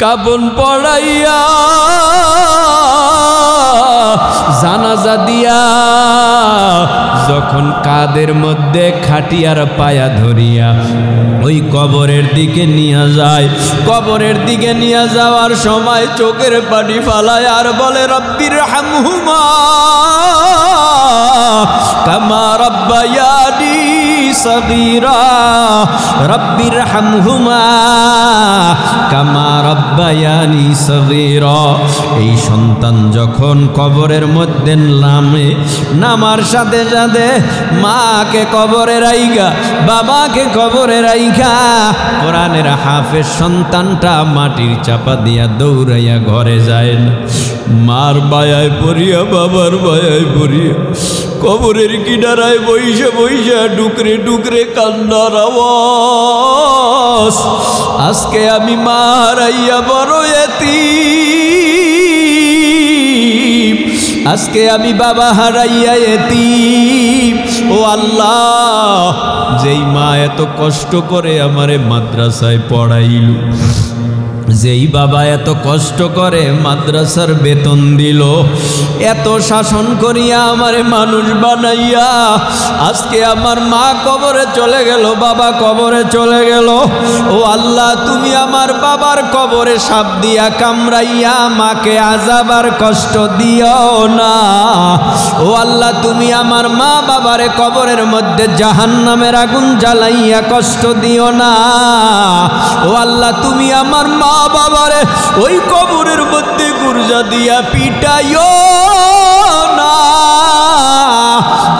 কাফন পড়াইয়া জানাজা দিয়া যখন কাদের মধ্যে খাটিয়ার পায়া ধরিয়া ওই কবরের দিকে নিয়ে যায়, কবরের দিকে নিয়ে যাওয়ার সময় চোখের পানি ফালায় আর বলে রব্বির হামহুমা কামা রাব্বায়ানি সগীরা, রব্বির হামহুমা কামা রাব্বায়ানি সগীরা। এই সন্তান যখন কবরের মধ্যে নামে, নামার সাথে সাথে মাকে কবরে রাইখা বাবাকে কবরে রাইখা কোরআনের হাফেজ সন্তানটা মাটির চাপা দিয়া দৌড়াইয়া ঘরে যায় না। মার বায়ায় পড়িয়া বাবার বায়ায় পড়িয়া কবরের কিনারায় বইসা বইসা ডুকরে ডুকরে কান্নার আওয়াজ। আজকে আমি মা হারাইয়া বড় এতিম, আজকে আমি বাবা হারাইয়া এতিম। ও আল্লাহ, যেই মা এত কষ্ট করে আমারে মাদ্রাসায় পড়াইল, যেই বাবা এত কষ্ট করে মাদ্রাসার বেতন দিল, এত শাসন করিয়া আমারে মানুষ বানাইয়া আজকে আমার মা কবরে চলে গেল, বাবা কবরে চলে গেল। ও আল্লাহ, তুমি আমার বাবার কবরে সাপ দিয়া কামড়াইয়া মাকে আযাব আর কষ্ট দিও না। ও আল্লাহ, তুমি আমার মা বাবারে কবরের মধ্যে জাহান্নামের আগুন জ্বালাইয়া কষ্ট দিও না। ও আল্লাহ, তুমি আমার মা বাবারে ওই কবরের মধ্যে গুরজা দিয়া পিটাইও না।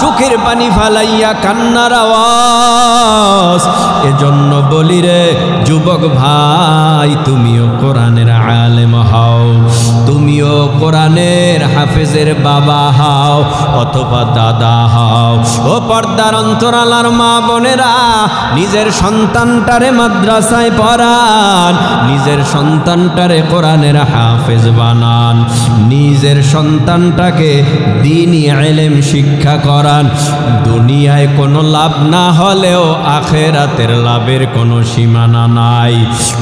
চোখের পানি ফালাইয়া কান্নার আওয়াজ। এজন্য বলি রে যুবক ভাই, তুমিও কোরআনের আলেম হও, তুমিও কোরআনের হাফেজের বাবা হও অথবা দাদা হও। ও পর্দার অন্তরালার মা বোনেরা, নিজের সন্তানটারে মাদ্রাসায় পড়ান, নিজের সন্তানটারে কোরআনের হাফেজ বানান, নিজের সন্তানটাকে দ্বীনি ইলম শিক্ষা করান। দুনিয়ায় কোনো লাভ না হলেও আখেরাতের লাভের কোনো সীমানা নাই।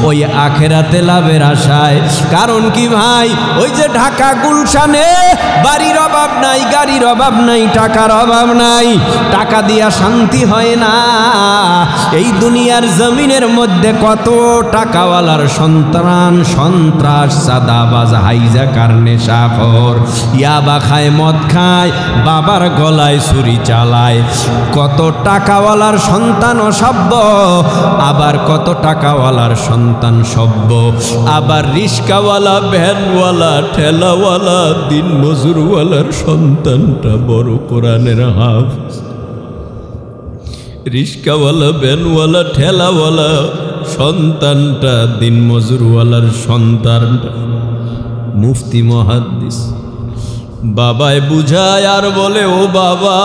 ওই আখেরাতে লাভের আশায়, কারণ কি ভাই, ওই যে ঢাকা গুলশানে বাড়ির অভাব নাই, গাড়ির অভাব নাই, টাকার অভাব নাই, টাকা দিয়া শান্তি হয় না। এই দুনিয়ার জমিনের মধ্যে কত টাকাওয়ালার সন্তান সন্ত্রাস, সাদাবাজ, হাইজাকার, নেশাখোর, ইয়াবা খায়, মদ খায়, বাবার গলায় ছুরি চালায়। কত টাকাওয়ালার সন্তান অসভ্য, আবার কত টাকাওয়ালার সন্তান সভ্য। আবার রিস্কাওয়ালা, ভ্যানওয়ালা, ঠেলাওয়ালা, দিন মজুরওয়ালার সন্তানটা বড় কোরআনের হাফেজ। রিস্কাওয়ালা, ভ্যানওয়ালা, ঠেলাওয়ালা সন্তানটা, দিন মজুরওয়ালার সন্তানটা মুফতি মুহাদ্দিস। বাবায় বুঝায় আর বলে, ও বাবা,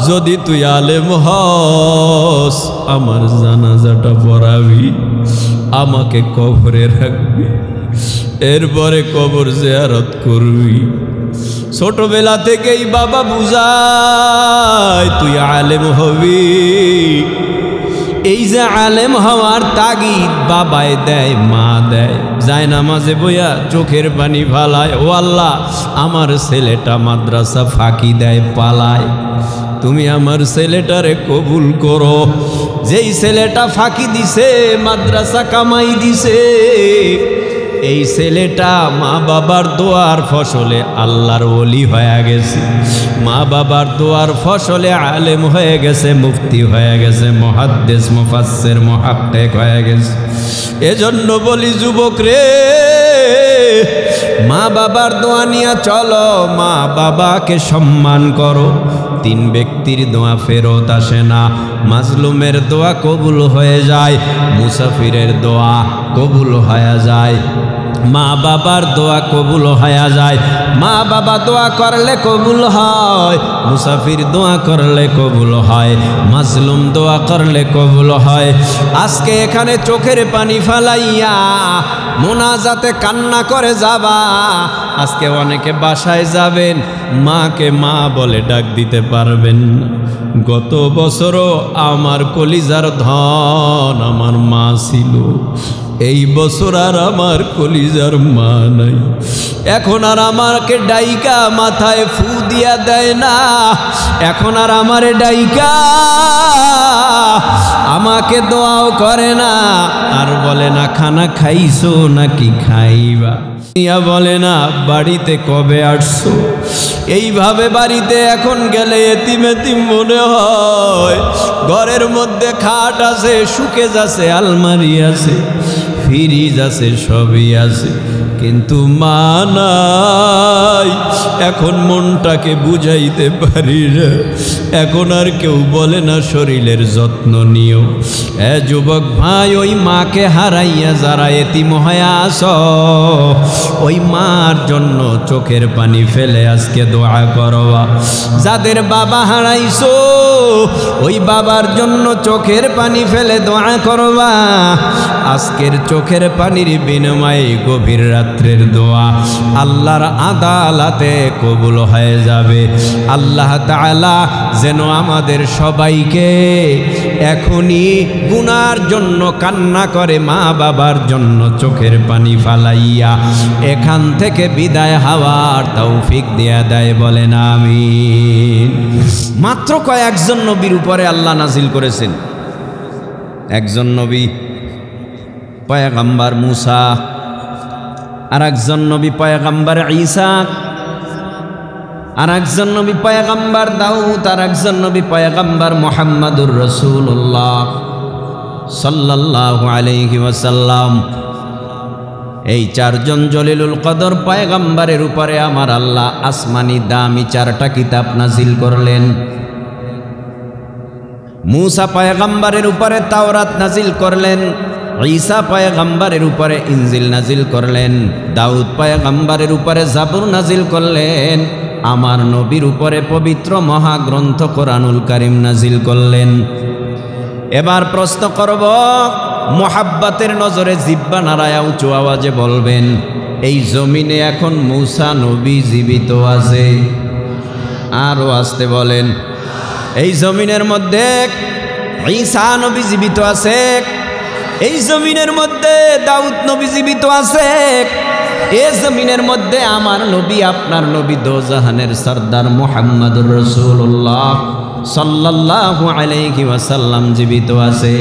যদি তুই আলেম হস আমার জানাজাটা পড়াবি, আমাকে কবরে রাখবি, এরপরে কবর জিয়ারত করবি। ছোটবেলা থেকেই বাবা বুঝায় তুই আলেম হবি। এই যে আলেম হওয়ার তাগিদ বাবায় দেয়, মা দেয়, যায় নামাজে বইয়া চোখের পানি ফালায়। ও আল্লাহ, আমার ছেলেটা মাদ্রাসা ফাঁকি দেয়, পালায়, তুমি আমার ছেলেটারে কবুল করো। যেই ছেলেটা ফাঁকি দিছে, মাদ্রাসা কামাই দিছে, এই ছেলেটা মা বাবার দোয়ার ফসলে আল্লাহর ওলি হয়ে গেছে, মা বাবার দোয়ার ফসলে আলেম হয়ে গেছে, মুফতি হয়ে গেছে, মুহাদ্দিস, মুফাসসির, মুহাক্কিক হয়ে গেছে। এজন্য বলি যুবক রে, মা বাবার দোয়া নিয়ে চলো, মা বাবাকে সম্মান করো। তিন ব্যক্তির দোয়া ফেরত আসে না, মাজলুমের দোয়া কবুল হয়ে যায়, মুসাফিরের দোয়া কবুল হয়ে যায়, মা বাবার দোয়া কবুল হয়ে যায়। মা বাবা দোয়া করলে কবুল হয়, মুসাফির দোয়া করলে কবুল হয়, মাজলুম দোয়া করলে কবুল হয়। আজকে এখানে চোখের পানি ফালাইয়া মোনাজাতে কান্না করে যাবা। আজকে অনেকে বাসায় যাবেন, মাকে মা বলে ডাক দিতে পারবেন না। গত বছরও আমার কলিজার ধন আমার মা ছিল, এই বছর আর আমার কলিজার মা নাই, এখন আর আমাকে ডাইকা মাথায় ফু দিয়া দেয় না, এখন আর আমারে ডাইকা আমাকে দোয়াও করে না, আর বলে না খানা খাইছো নাকি খাইবা, বলে না বাড়িতে কবে আসছো। এইভাবে বাড়িতে এখন গেলে এতিম এতিম মনে হয়। ঘরের মধ্যে খাট আছে, সুকেজ আছে, আলমারি আছে, ফ্রিজ আছে, সবই আছে, কিন্তু মা নাই। এখন মনটাকে বুঝাইতে পারি না। এখন আর কেউ বলে না শরীরের যত্ন নিও। যুবক ভাই, ওই মাকে হারাইয়া যারা এতিম হয়ে আস, ওই মার জন্য চোখের পানি ফেলে আজকে দোয়া করবা। যাদের বাবা হারাইছো, ওই বাবার জন্য চোখের পানি ফেলে দোয়া করবা। আজকের চোখের পানির বিনিময়ে গভীর রাত্রের দোয়া আল্লাহর আদালতে কবুল হয়ে যাবে। আল্লাহ তাআলা যেন আমাদের সবাইকে এখনই গুনার জন্য কান্না করে মা বাবার জন্য চোখের পানি ফালাইয়া এখান থেকে বিদায় হওয়ার তৌফিক দিয়া দেয়, বলেন আমিন। মাত্র কয়েকজন নবীর উপরে আল্লাহ নাজিল করেছেন। একজন নবী পয়গম্বর মুসা, আর একজন নবী পয়গম্বর ঈসা, আর একজন নবী পয়গম্বর দাউদ, আর একজন নবী পয়গম্বর মুহাম্মদুর রাসূলুল্লাহ সাল্লাল্লাহু আলাইহি ওয়াসাল্লাম। এই চারজন জলিলুল কদর পয়গম্বরের উপরে আমার আল্লাহ আসমানি দামি চারটা কিতাব নাজিল করলেন। মুসা পয়গম্বরের উপরে তাওরাত নাজিল করলেন, ঈসা পয়গম্বরের উপরে ইনজিল নাজিল করলেন, দাউদ পয়গম্বরের উপরে জাবুর নাজিল করলেন, আমার নবীর উপরে পবিত্র মহাগ্রন্থ কোরআনুল কারীম নাজিল করলেন। এবার প্রশ্ন করব, মোহাব্বতের নজরে জিহ্বা নাড়ায়া উঁচু আওয়াজে বলবেন, এই জমিনে এখন মুসা নবী জীবিত আছে? আরও আসতে বলেন, এই জমিনের মধ্যে ঈসা নবী জীবিত আছে? এই জমিনের মধ্যে দাউদ নবী জীবিত আছে? এই জমিনের মধ্যে আমার নবী, আপনার নবী, দোজাহানের সরদার মুহাম্মদুর রাসূলুল্লাহ সাল্লাল্লাহু আলাইহি ওয়াসাল্লাম জীবিত আছে?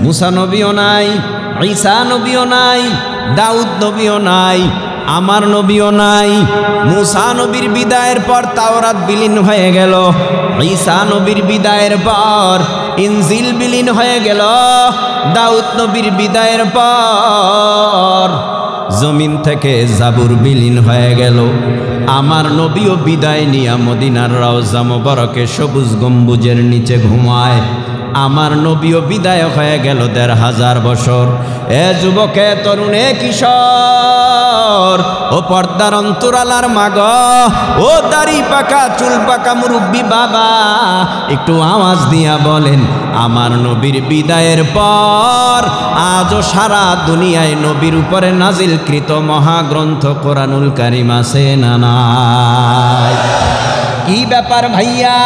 মুসা নবীও নাই, ঈসা নবীও নাই, দাউদ নবীও নাই, আমার নবীও নাই। মুসা নবীর বিদায়ের পর তাওরাত বিলীন হয়ে গেল, ঈসা নবীর বিদায়ের পর ইনজিল বিলীন হয়ে গেল, দাউদ নবীর বিদায়ের পর জমিন থেকে জাবুর বিলীন হয়ে গেল। আমার নবীও বিদায় নিয়া মদিনার রওজা মোবারকে সবুজ গম্বুজের নিচে ঘুমায়। আমার নবীও বিদায় হয়ে গেল ১৫০০ বছর। এ যুবকে, তরুণে, কিশোর, ও পর্দার অন্তরালার মাগ, ও দাড়ি পাকা চুল পাকা মুরব্বী বাবা, একটু আওয়াজ দিয়া বলেন, আমার নবীর বিদায়ের পর আজও সারা দুনিয়ায় নবীর উপরে নাজিলকৃত মহাগ্রন্থ কোরআনুল কারীম আছে না নাই? কি ব্যাপার ভাইয়া?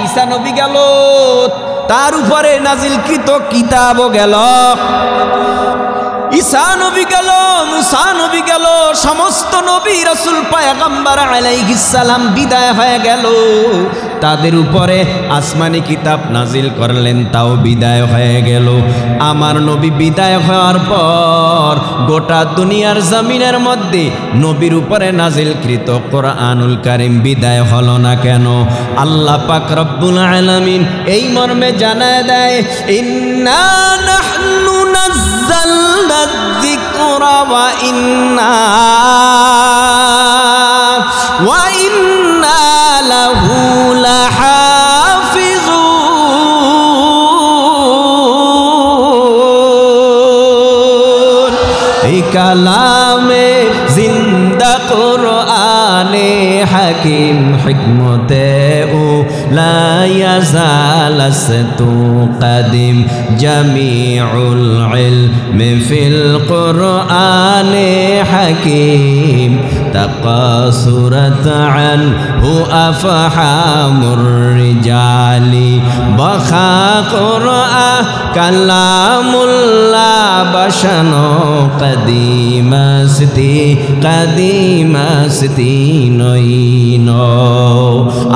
ঈসা নবী গেল, তার উপরে নাজিলকৃত কিতাবও গেল। ঈসা নবী গেল, মুসা নবী গেল, সমস্ত নবী রাসূল পয়গম্বর আলাইহিস সালাম বিদায় হয়ে গেল। তাদের উপরে আসমানি কিতাব নাজিল করলেন, তাও বিদায় হয়ে গেল। আমার নবী বিদায় হওয়ার পর গোটা দুনিয়ার জমিনের মধ্যে নবীর উপরে নাজিলকৃত কোরআনুল কারীম বিদায় হলো না কেন? আল্লাহ পাক রব্বুল আলামিন এই মর্মে জানায় দেয়, ইন্না নাহনু নাযালনা যিকরা ওয়া ইন্না লাহু লাহাফিজুন। এই কালামে জিন্দা কোরআনে হাকিম হিকমতে ও লা ইয়াজালাস্তু কাদিম জামিউল ইলমি ফিল কোরআনে হাকিম تقاصرت عنه أفحام الرجال بخا قرآن كلام الله بشنو قديم استی নইনো।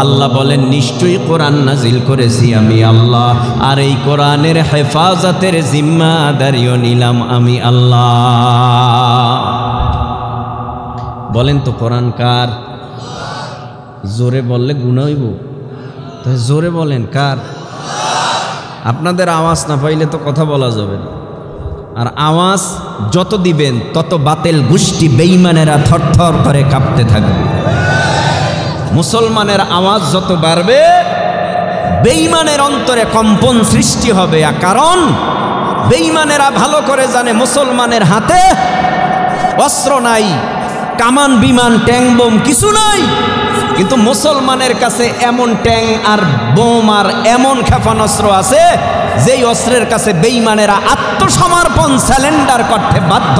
আল্লাহ বলেন নিশ্চয়ই কোরআন নাজিল করেছি আমি আল্লাহ, আর এই কোরআনের হেফাজতের জিম্মাদারিও নিলাম আমি আল্লাহ। বলেন তো কোরআন কার? জোরে বললে গুনাহ হইব, তাই জোরে বলেন কার? আপনাদের আওয়াজ না পাইলে তো কথা বলা যাবে না, আর আওয়াজ যত দিবেন তত বাতিল গোষ্ঠী বেঈমানেরা থরথর করে কাঁপতে থাকবে। মুসলমানের আওয়াজ যত বাড়বে বেঈমানের অন্তরে কম্পন সৃষ্টি হবে, কারণ বেঈমানেরা ভালো করে জানে মুসলমানের হাতে অস্ত্র নাই, কামান বিমান ট্যাং বোম কিছু নাই, কিন্তু মুসলমানের কাছে এমন ট্যাং আর বোম আর এমন ক্ষেপণাস্ত্র আছে যেই অস্ত্রের কাছে বেঈমানেরা আত্মসমর্পণ স্যালেন্ডার করতে বাধ্য।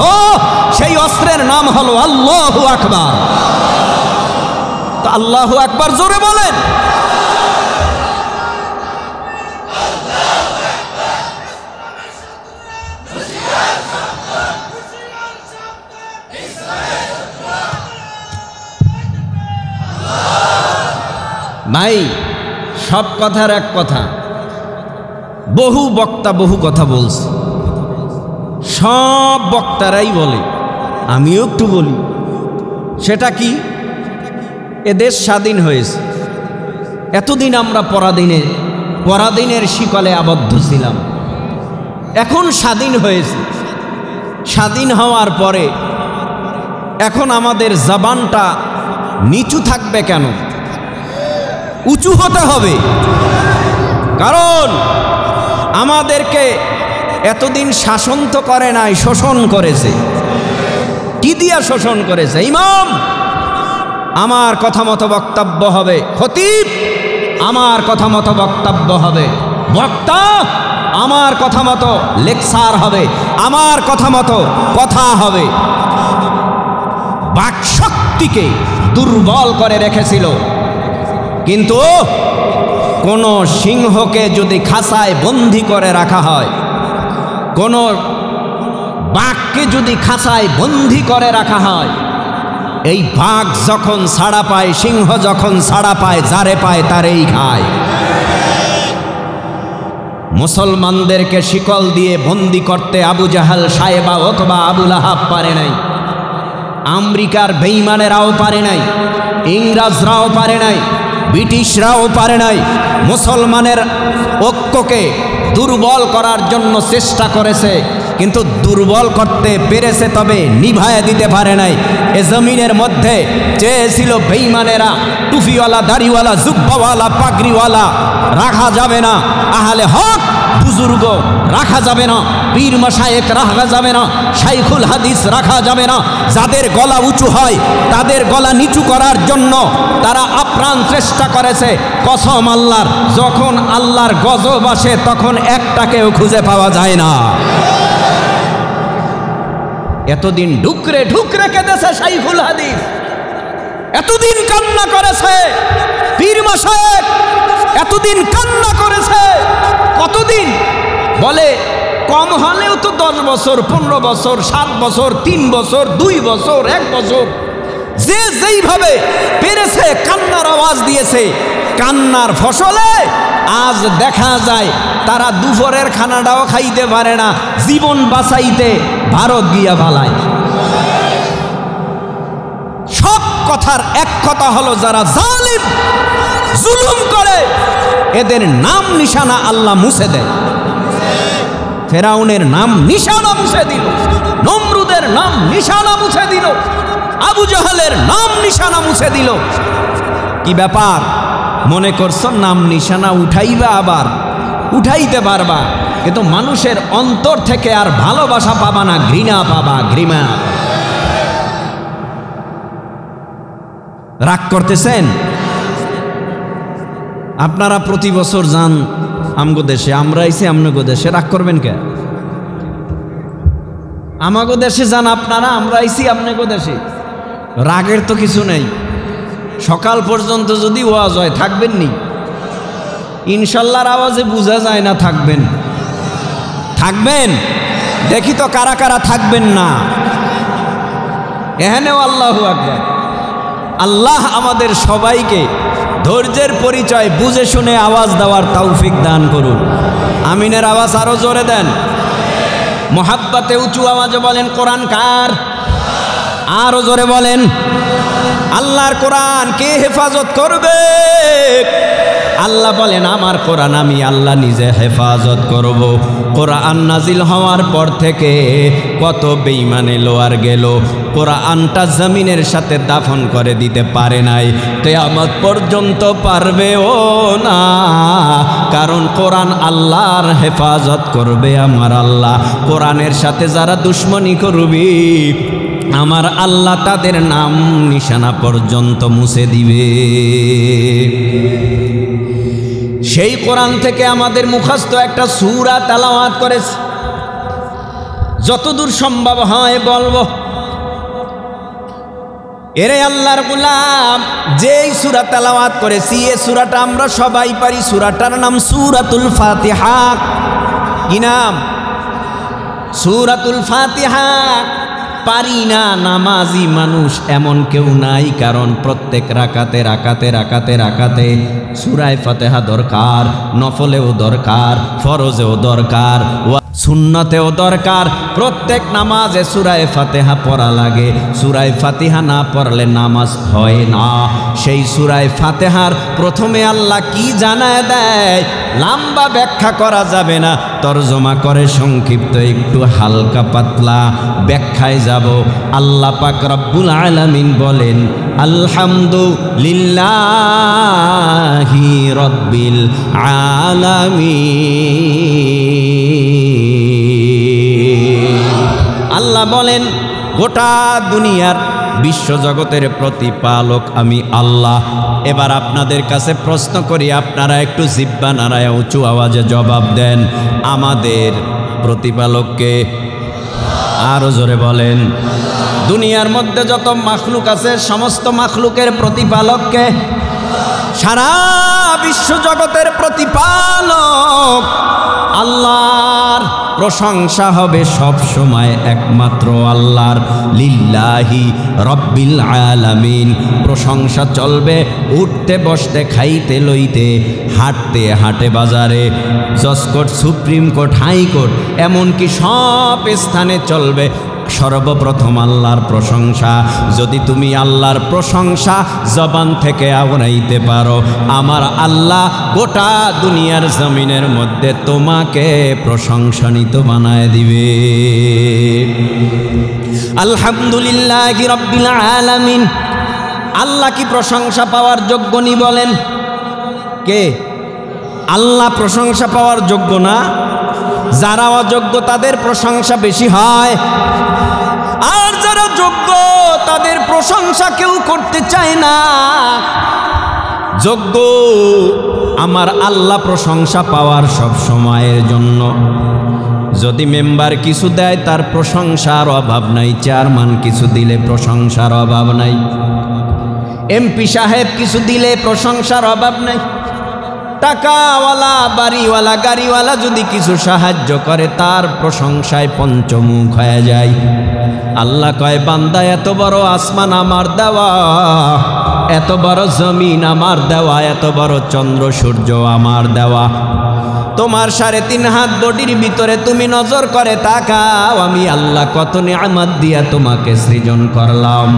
সেই অস্ত্রের নাম হলো আল্লাহু আকবার। তো আল্লাহু আকবার জোরে বলেন। ভাই সব কথার এক কথা, বহু বক্তা বহু কথা বলছে, সব বক্তারাই বলে, আমিও একটু বলি। সেটা কি? এ দেশ স্বাধীন হয়েছে, এতদিন আমরা পরাধীনের শিকলে আবদ্ধ ছিলাম, এখন স্বাধীন হয়েছে। স্বাধীন হওয়ার পরে এখন আমাদের জবানটা নিচু থাকবে কেন? উঁচু হতে হবে, কারণ আমাদেরকে এতদিন শাসন তো করে নাই, শোষণ করেছে। কি দিয়া শোষণ করেছে? ইমাম আমার কথা মতো বক্তব্য হবে, খতিব আমার কথা মতো বক্তব্য হবে, বক্তা আমার কথা মতো লেকচার হবে, আমার কথা মতো কথা হবে। বাকশক্তিকে দুর্বল করে রেখেছিল। কিন্তু কোন সিংহকে যদি খাঁচায় বন্দি করে রাখা হয়, কোন বাঘকে যদি খাঁচায় বন্দি করে রাখা হয়, এই বাঘ যখন ছাড়া পায়, সিংহ যখন ছাড়া পায়, যারে পায় তারেই খায়। মুসলমানদেরকে শিকল দিয়ে বন্দি করতে আবু জাহাল, সায়েবা অথবা আবু লাহাব পারে নাই, আমেরিকার বেঈমানেরাও পারে নাই, ইংরেজরাও পারে নাই, ব্রিটিশরাও পারে নাই। মুসলমানের ঐক্যকে দুর্বল করার জন্য চেষ্টা করেছে, কিন্তু দুর্বল করতে পেরেছে, তবে নিভায়ে দিতে পারে নাই। এ জমিনের মধ্যে চেয়েছিল বেঈমানেরা টুপিওয়ালা, দাড়িওয়ালা, জুব্বাওয়ালা, পাগড়িওয়ালা রাখা যাবে না, আহলে হক বুজুর্গ রাখা যাবে না, পীর মাশায়েখ রাখা যাবে না, শাইখুল হাদিস রাখা যাবে না। যাদের গলা উঁচু হয় তাদের গলা নিচু করার জন্য তারা আপ্রাণ চেষ্টা করেছে। কসম আল্লাহর, যখন আল্লাহর গজব আসে তখন একটাকেও খুঁজে পাওয়া যায় না। এতদিন ঢুকরে ঢুকরে কেঁদেছে শাইখুল হাদিস, এতদিন কান্না করেছে পীর মাশায়েখ, এতদিন কান্না করেছে। কতদিন? বলে কম হলেও তো 10 বছর, 15 বছর, 7 বছর, 3 বছর, 2 বছর, 1 বছর, যে যেইভাবে পেরেছে কান্নার আওয়াজ দিয়েছে। কান্নার ফসলে আজ দেখা যায় তারা দুপুরের খানাটাও খাইতে পারে না, জীবন বাঁচাইতে ভারত গিয়া পালায়। সব কথার এক কথা হলো, যারা জালিম জুলুম করে এদের নাম নিশানা আল্লাহ মুছে দেয়। ফেরাউনের নাম নিশানা মুছে দিল, নমরুদের নাম নিশানা মুছে দিল, আবু জাহালের নাম নিশানা মুছে দিল। কি ব্যাপার? মনে করছো নাম নিশানা উঠাইবা, আবার উঠাইতে পারবা, কিন্তু মানুষের অন্তর থেকে আর ভালোবাসা পাবা না, ঘৃণা পাবা, ঘৃণা। রাগ করতেছেন? আপনারা প্রতি বছর যান আমগো দেশে, আমরা আইছি আমগো দেশে, রাগ করবেন কে? আমাগো দেশে যান আপনারা, আমরা আইছি আপনাগো দেশে, রাগের তো কিছু নেই। সকাল পর্যন্ত যদি ওয়াজ হয় থাকবেন নি? ইনশাল্লাহর আওয়াজে বোঝা যায় না থাকবেন। থাকবেন? দেখি তো কারা কারা থাকবেন না। এখানেও আল্লাহু আকবার। আল্লাহ আমাদের সবাইকে ধৈর্যের পরিচয় বুঝে শুনে আওয়াজ দেওয়ার তৌফিক দান করুন। আমিনের আওয়াজ আরো জোরে দেন। মোহাব্বতে উঁচু আওয়াজে বলেন কোরআন কার? আরো জোরে বলেন। আল্লাহর কোরআন কে হেফাজত করবে? আল্লাহ বলেন আমার কোরআন আমি আল্লাহ নিজে হেফাজত করব। কোরআন নাজিল হওয়ার পর থেকে কত বেঈমান এলো আর গেল, কোরআনটা জমিনের সাথে দাফন করে দিতে পারে নাই, কিয়ামত পর্যন্ত পারবেও না। কারণ কোরআন আল্লাহর হেফাজত করবে আমার আল্লাহ। কোরআনের সাথে যারা দুশ্মনী করবি আমার আল্লাহ তাদের নাম নিশানা পর্যন্ত মুছে দিবে। সেই কোরআন থেকে আমাদের মুখস্থ একটা সূরা তেলাওয়াত করেছে, যতদূর সম্ভব হয় বলবো। এরে আল্লাহর গোলাম, যেই সূরা তেলাওয়াত করেছি এই সূরাটা আমরা সবাই পারি। সূরাটার নাম সূরাতুল ফাতিহা। কি নাম? সূরাতুল ফাতিহা। পারি না নামাজি মানুষ এমন কেউ নাই, কারণ প্রত্যেক রাকাতে রাকাতে রাকাতে রাকাতে সূরায়ে ফাতিহা দরকার, নফলেও দরকার, ফরজেও দরকার, সুন্নতেও দরকার। প্রত্যেক নামাজে সূরায়ে ফাতিহা পড়া লাগে। সূরায়ে ফাতিহা না পড়লে নামাজ হয় না। সেই সূরায়ে ফাতিহার প্রথমে আল্লাহ কি জানায় দেয়, লম্বা ব্যাখ্যা করা যাবে না, তরজমা করে সংক্ষিপ্ত একটু হালকা পাতলা ব্যাখ্যায় যাব। আল্লাহ পাক রব্বুল আলামিন বলেন আলহামদুলিল্লাহি রব্বিল আলামিন। আল্লাহ বলেন গোটা দুনিয়ার বিশ্বজগতের প্রতিপালক আমি আল্লাহ। এবার আপনাদের কাছে প্রশ্ন করি, আপনারা একটু জিহ্বা নাড়ায় উঁচু আওয়াজে জবাব দেন, আমাদের প্রতিপালককে? আরো জোরে বলেন। দুনিয়ার মধ্যে যত মাখলুক আছে সমস্ত মাখলুকের প্রতিপালককে? সারা বিশ্বজগতের প্রতিপালক আল্লাহর। প্রশংসা হবে সব সময় একমাত্র আল্লাহর। লিল্লাহি রব্বিল আলামিন। প্রশংসা চলবে উঠতে বসতে, খাইতে লইতে, হাঁটতে হাটে বাজারে, জজ কোর্ট, সুপ্রিম কোর্ট, হাইকোর্ট, এমনকি সব স্থানে চলবে সর্বপ্রথম আল্লাহর প্রশংসা। যদি তুমি আল্লাহর প্রশংসা জবান থেকে আওড়াইতে পারো, আমার আল্লাহ গোটা দুনিয়ার জমিনের মধ্যে তোমাকে প্রশংসনিত বানায় দিবে। আলহামদুলিল্লাহি রাব্বিল আলামিন। আল্লাহ কি প্রশংসা পাওয়ার যোগ্য নি বলেন? কে? আল্লাহ প্রশংসা পাওয়ার যোগ্য না? যারা অযোগ্য তাদের প্রশংসা বেশি হয়, আর যারা যোগ্য তাদের প্রশংসা কেউ করতে চায় না। যোগ্য আমার আল্লাহ প্রশংসা পাওয়ার সব সময়ের জন্য। যদি মেম্বার কিছু দেয় তার প্রশংসার অভাব নাই, চেয়ারম্যান কিছু দিলে প্রশংসার অভাব নাই, এমপি সাহেব কিছু দিলে প্রশংসার অভাব নাই, টাকাওয়ালা বাড়িওয়ালা গাড়িওয়ালা যদি কিছু সাহায্য করে তার প্রশংসায় পঞ্চমুখ হয়ে যায়। আল্লাহ কয় বান্দা এত বড় আসমান আমার দেওয়া, এত বড় জমিন আমার দেওয়া, এত বড় চন্দ্র সূর্য আমার দেওয়া, তোমার 3.5 হাত বডির ভিতরে তুমি নজর করে তাকাও, আমি আল্লাহ কত নিয়ামত দিয়া তোমাকে সৃজন করলাম।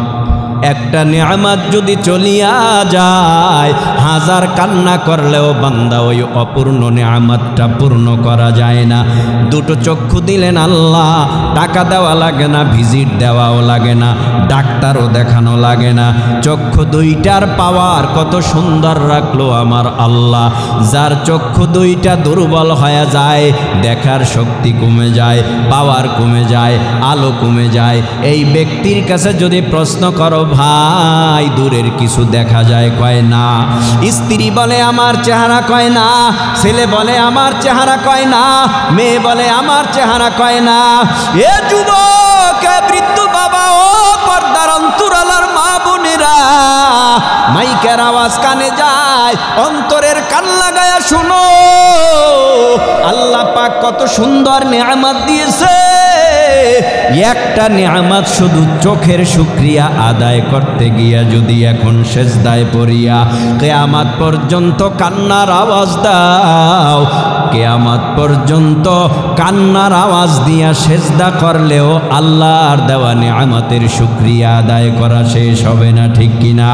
একটা নিয়ামত যদি চলিয়া যায়, হাজার কান্না করলেও বান্দা ওই অপূর্ণ নিয়ামতটা পূর্ণ করা যায় না। দুটো চক্ষু দিলেন আল্লাহ, টাকা দেওয়া লাগে না, ভিজিট দেওয়াও লাগে না, ডাক্তারও দেখানো লাগে না। চক্ষু দুইটার পাওয়ার কত সুন্দর রাখলো আমার আল্লাহ। যার চক্ষু দুইটা দুর্বল হয়ে যায়, দেখার শক্তি কমে যায়, পাওয়ার কমে যায়, আলো কমে যায়, এই ব্যক্তির কাছে যদি প্রশ্ন করো ভাই দূরের কিছু দেখা যায়, কয় না। স্ত্রী বলে আমার চেহারা কয় না, ছেলে বলে আমার চেহারা কয় না, মেয়ে বলে আমার চেহারা কয় না। এ যুবক, বৃদ্ধ বাবা, ও পর্দার অন্তরালার মা, আওয়াজ কানে যায়, অন্তরের কান লাগায়া শুনো। আল্লাহ পাক কত সুন্দর নেয়ামত দিয়েছে। একটা নেয়ামত শুধু চোখের শুকরিয়া আদায় করতে গিয়া যদি এখন সেজদায় পড়িয়া কিয়ামত পর্যন্ত কান্নার আওয়াজ দাও, কিয়ামত পর্যন্ত কান্নার আওয়াজ দিয়া সেজদা করলেও আল্লাহর দেওয়া নেয়ামতের শুকরিয়া আদায় করা শেষ হবে না, ঠিক কিনা?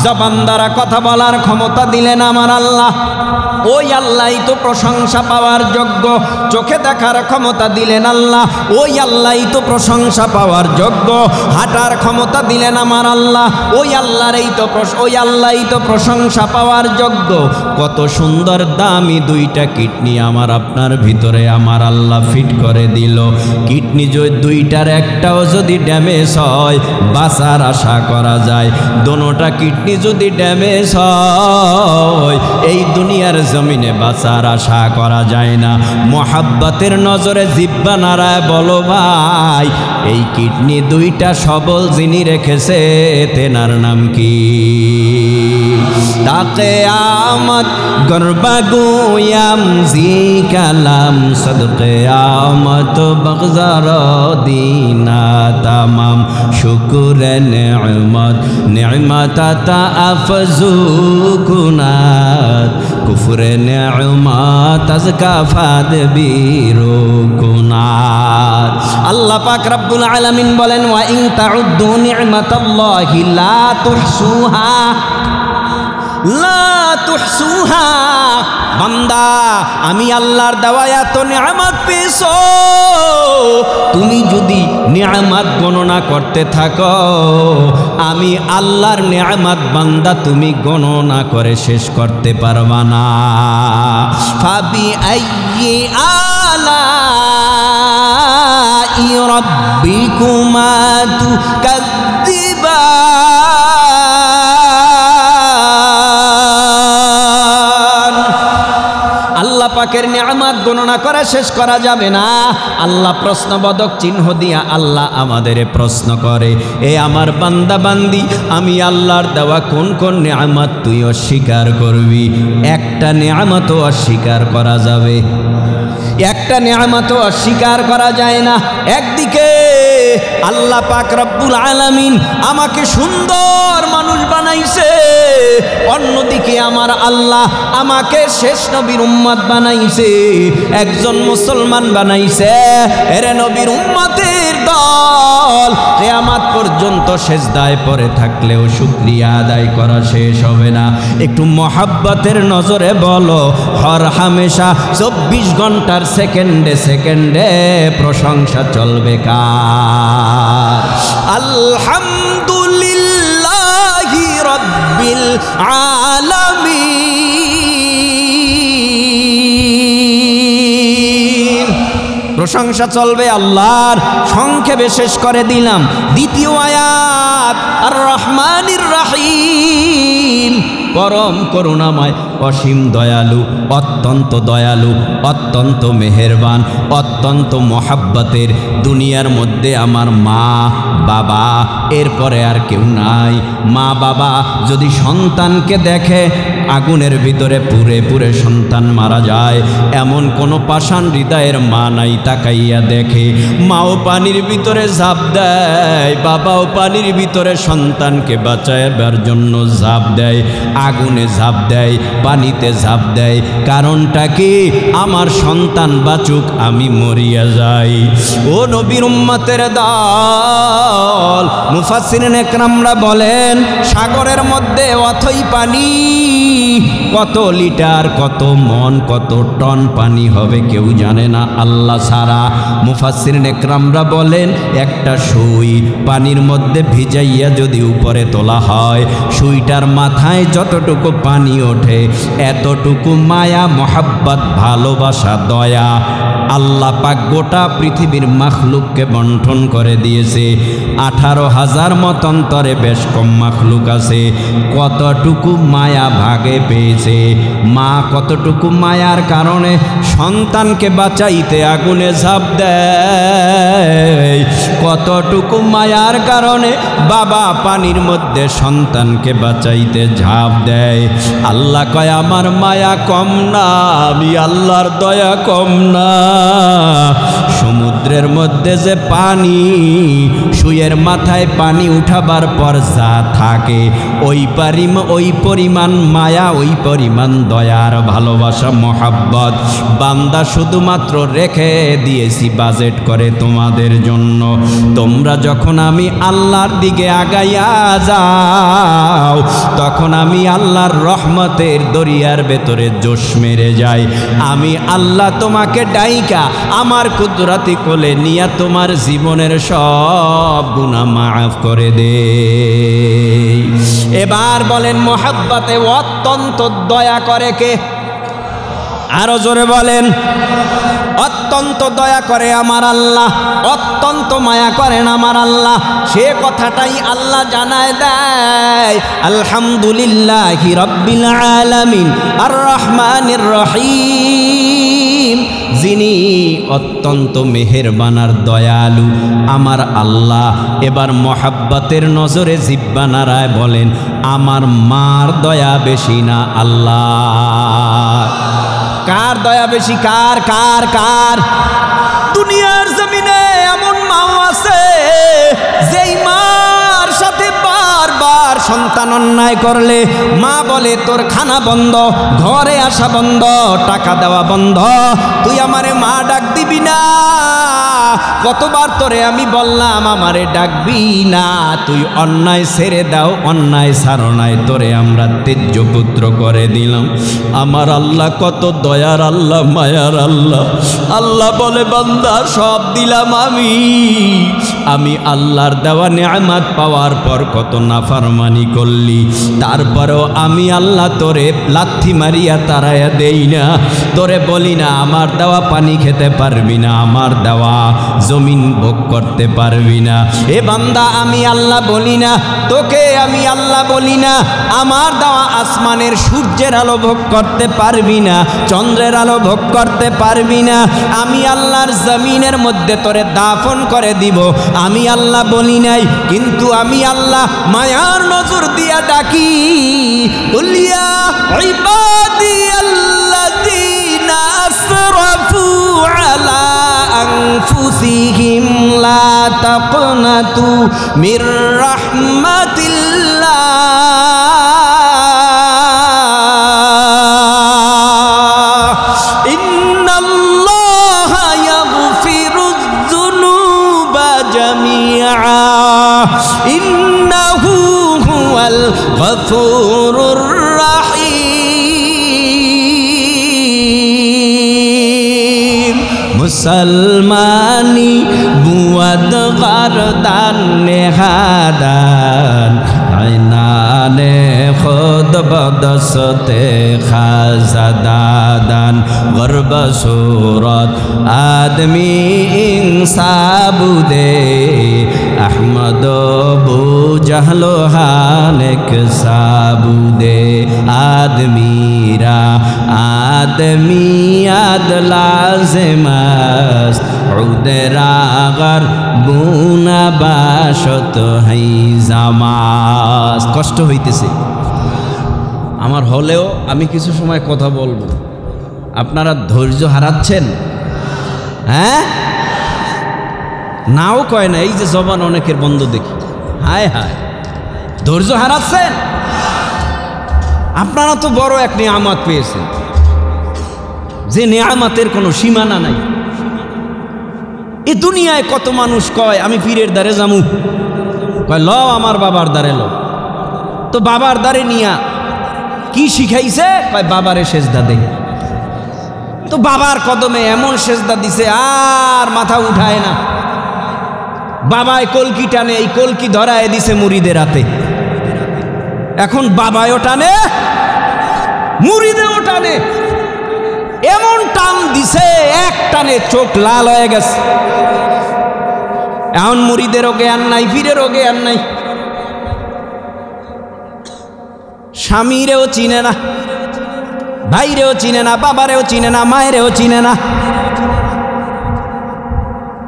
জবান দ্বারা কথা বলার ক্ষমতা দিলেন আমার আল্লাহ, ওই আল্লাহই তো প্রশংসা পাওয়ার যোগ্য। চোখে দেখার ক্ষমতা দিলেন আল্লাহ, ওই আল্লাহই তো প্রশংসা পাওয়ার যোগ্য। হাঁটার ক্ষমতা দিলেন আমার আল্লাহ, ওই আল্লাহই তো প্রশংসা পাওয়ার যোগ্য। কত সুন্দর দামি দুইটা কিডনি আমার আপনার ভিতরে আমার আল্লাহ ফিট করে দিল। কিডনি দুইটার একটাও যদি ড্যামেজ হয় বাঁচার আশা করা যায়, দোনোটা কিডনি যদি ড্যামেজ হয় এই দুনিয়ার জমিনে বাঁচার আশা করা যায় না। মোহাব্বতের নজরে জিব্বা নাড়ায় বলো ভাই, এই কিডনি দুইটা সবল যিনি রেখেছে তেনার নাম কি? তাকে আমত গরবা গুয়াম জি কালাম সদকে আমত বগজার দিনা তামাম শুকুর নেমত নেমতা আফজু কুনাত কুফরে নেমত আজকা ফাদ বীরু কুনাত। আল্লাহ পাক রব্বুল আলামিন বলেন, ওয়া ইন তাউদ্দু নি'মাতাল্লাহি লা তুহসুহা লা তুহসুহা। বান্দা, আমি আল্লাহর দেওয়া এত নিয়ামত পেয়েছো, তুমি যদি নিয়ামত গণনা করতে থাকো আমি আল্লাহর নিয়ামত বান্দা তুমি গণনা করে শেষ করতে পারবা না। ফাবি আইয়ি আলাই রাব্বিকুমা তুকাজ্জিবান। আল্লাহ পাকের নিয়ামত গণনা করে শেষ করা যাবে না। আল্লাহ প্রশ্নবোধক চিহ্ন দিয়া আল্লাহ আমাদের প্রশ্ন করে, এ আমার বান্দা বান্দি, আমি আল্লাহর দেওয়া কোন কোন নিয়ামত তুই অস্বীকার করবি? একটা নিয়ামতও অস্বীকার করা যাবে? একটা নিয়ামতও অস্বীকার করা যায় না। একদিকে আল্লাহ পাক রব্বুল আলামিন আমাকে সুন্দর মানুষ বানাইছে, অন্যদিকে আমার আল্লাহ আমাকে শেষ নবীর উম্মত বানাইছে, একজন মুসলমান বানাইছে। এরে নবীর উম্মতের দল কিয়ামত পর্যন্ত সেজদায় পড়ে থাকলেও শুকরিয়া আদায় করা শেষ হবে না। একটু মহাব্বতের নজরে বলো, হর হামেশা 24 ঘন্টার সেকেন্ডে সেকেন্ডে প্রশংসা চলবে কার? আলহামদুলিল্লাহি রাব্বিল আলামিন। প্রশংসা চলবে আল্লাহর। সংক্ষেপে শেষ করে দিলাম। দ্বিতীয় আয়াত, আর রহমানির রহিম, পরম করুণাময়, অসীম দয়ালু, অত্যন্ত দয়ালু, অত্যন্ত মেহেরবান, অত্যন্ত মহাব্বতের। দুনিয়ার মধ্যে আমার মা বাবা, এরপরে আর কেউ নাই। মা বাবা যদি সন্তানকে দেখে আগুনের ভিতরে পুড়ে পুড়ে সন্তান মারা যায়, এমন কোনো পাষাণ হৃদয়ের মা নাই তাকাইয়া দেখে। মাও পানির ভিতরে ঝাঁপ দেয়, বাবাও পানির ভিতরে সন্তানকে বাঁচাইবার জন্য ঝাঁপ দেয়, আগুনে ঝাঁপ দেয়, পানিতে ঝাঁপ দেয়। কারণটা কি? আমার সন্তান বাঁচুক, আমি মরিয়া যাই। ও নবীর উম্মতের দল, মুফাসসিরিন ইকরামরা বলেন, সাগরের মধ্যে অথই পানি, কত লিটার, কত মন, কত টন পানি হবে কেউ জানে না আল্লাহ ছাড়া। মুফাসসিরিন ইকরামরা বলেন, একটা সুই পানির মধ্যে ভিজাইয়া যদি উপরে তোলা হয়, সুইটার মাথায় যতটুকু পানি ওঠে এতটুকু মায়া, মহাব্বত, ভালোবাসা, দয়া আল্লাহ পাক গোটা পৃথিবীর মাখলুককে বন্টন করে দিয়েছে। 18,000 মতান্তরে বেশ কম মাখলুক আছে। কতটুকু মায়া ভাগে পেয়েছে, মা কতটুকু মায়ার কারণে সন্তানকে বাঁচাইতে আগুনে ঝাঁপ দেয়, কতটুকু মায়ার কারণে বাবা পানির মধ্যে সন্তানকে বাঁচাইতে ঝাঁপ দেয়। আল্লাহ কয় আমার মায়া কম না, আমি আল্লাহর দয়া কম না। সমুদ্রের মধ্যে যে পানি, সুয়ের মাথায় পানি উঠাবার পর যা থাকে ওই পরিমাণ মায়া, ওই পরিমাণ দয়ার ভালোবাসা মহাব্বত বান্দা শুধুমাত্র রেখে দিয়েছি বাজেট করে তোমাদের জন্য। তোমরা যখন আমি আল্লাহর দিকে আগাইয়া যাও তখন আমি আল্লাহর রহমতের দরিয়ার ভেতরে জোশ মেরে যাই। আমি আল্লাহ তোমাকে ডাইকা আমার কুদরতি কোলে নিয়া তোমার জীবনের সব গুনাহ মাফ করে দে। এবার বলেন মোহাব্বতে অত্যন্ত দয়া করে কে? আরো জোরে বলেন। অত্যন্ত দয়া করে আমার আল্লাহ, অত্যন্ত মায়া করেন আমার আল্লাহ। সে কথাটাই আল্লাহ জানায় দেয়, আলহামদুলিল্লাহি রাব্বিল আলামিন আর রহমানির রহিম, যিনি অত্যন্ত মেহেরবান আর দয়ালু আমার আল্লাহ। এবার মহাব্বতের নজরে জিহ্বা নাড়ায় বলেন আমার মার দয়া বেশি না আল্লাহ? কার দয়া বেশি? কার কার কার? দুনিয়ার জমিনে এমন মাও আছে যেই মার সাথে বারবার সন্তান অন্যায় করলে মা বলে তোর খানা বন্ধ, ঘরে আসা বন্ধ, টাকা দেওয়া বন্ধ, তুই আমারে মা ডাক দিবি না। কতবার তোরে আমি বললাম আমারে ডাকবি না, তুই অন্যায় ছেড়ে দাও, অন্যায় ছাড়ো নাই, তোরে আমরা তেজ্য পুত্র করে দিলাম। আমার আল্লাহ কত দয়ার আল্লাহ, মায়ার আল্লাহ। আল্লাহ বলে বান্দা সব দিলাম আমি আল্লাহর দেওয়া নেয়ামত পাওয়ার পর কত নাফরমানি করলি, তারপরেও আমি আল্লাহ তোরে লাথি মারিয়া তাড়াইয়া দেই না, তোরে বলি না আমার দেওয়া পানি খেতে পারবি না, আমার দেওয়া জমিন ভোগ করতে পারবি না। এ বান্দা আমি আল্লাহ বলি না, তোকে আমি আল্লাহ বলি না আমার দেওয়া আসমানের সূর্যের আলো ভোগ করতে পারবি না, চন্দ্রের আলো ভোগ করতে পারবি না। আমি আল্লাহর জমিনের মধ্যে তোরে দাফন করে দিব, আমি আল্লাহ বলি নাই। কিন্তু আমি আল্লাহ মায়ার নজর দিয়া ডাকি, উলিয়া ইবাদি আল্লাযীনা আসরাফু আলা আনফুসিহিম লা তাকনাতু মির রাহমাতিল্লাহ, ইন্নাল্লাহা ইয়াগফিরুয যুনুবা জামিআ ইন্নাহু হুয়াল গফুরুর রাহিম। মুসলমানি বুয়াদ গারদান নেহাদান আইনানে খুদ বদসতে খাজাদাদান গর্ব সুরত আদমি ইনসাবুদে আহমদ বু জাহলো হানেক সাবুদে আদমিরা আদমিয়াত লাজমাস উদরাগর বুনা বাসত হাই জামাস। কষ্ট হইতেছে আমার, হলেও আমি কিছু সময় কথা বলবো। আপনারা ধৈর্য হারাচ্ছেন? হ্যাঁ, নাও কয় না, এই যে জবান অনেকের বন্ধ দেখি, হায় হায় ধৈর্য হারাচ্ছেন। আপনারা তো বড় এক নিয়ামত পেয়েছেন, যে নিয়ামতের কোনো সীমানা নাই। এ দুনিয়ায় কত মানুষ কয় আমি পীরের দ্বারে যামু, কয় ল আমার বাবার দ্বারে ল। তো বাবার দ্বারে নিয়া কি শিখাইছে? কয় বাবারে সেজদা দেই। তো বাবার কদমে এমন সেজদা দিছে আর মাথা উঠায় না। বাবায় কলকি টানে, এই কলকি ধরায় দিছে মুরিদের হাতে। এখন বাবায়ও টানে, মুরিদেও টানে। এমন টান দিছে, এক টানে চোখ লাল হয়ে গেছে। এখন মুরিদেরও জ্ঞান নাই, পীরেরও জ্ঞান নাই, স্বামীরেও চিনে না, ভাইরেও চিনে না, বাবারেও চিনে না, মায়েরও চিনে না।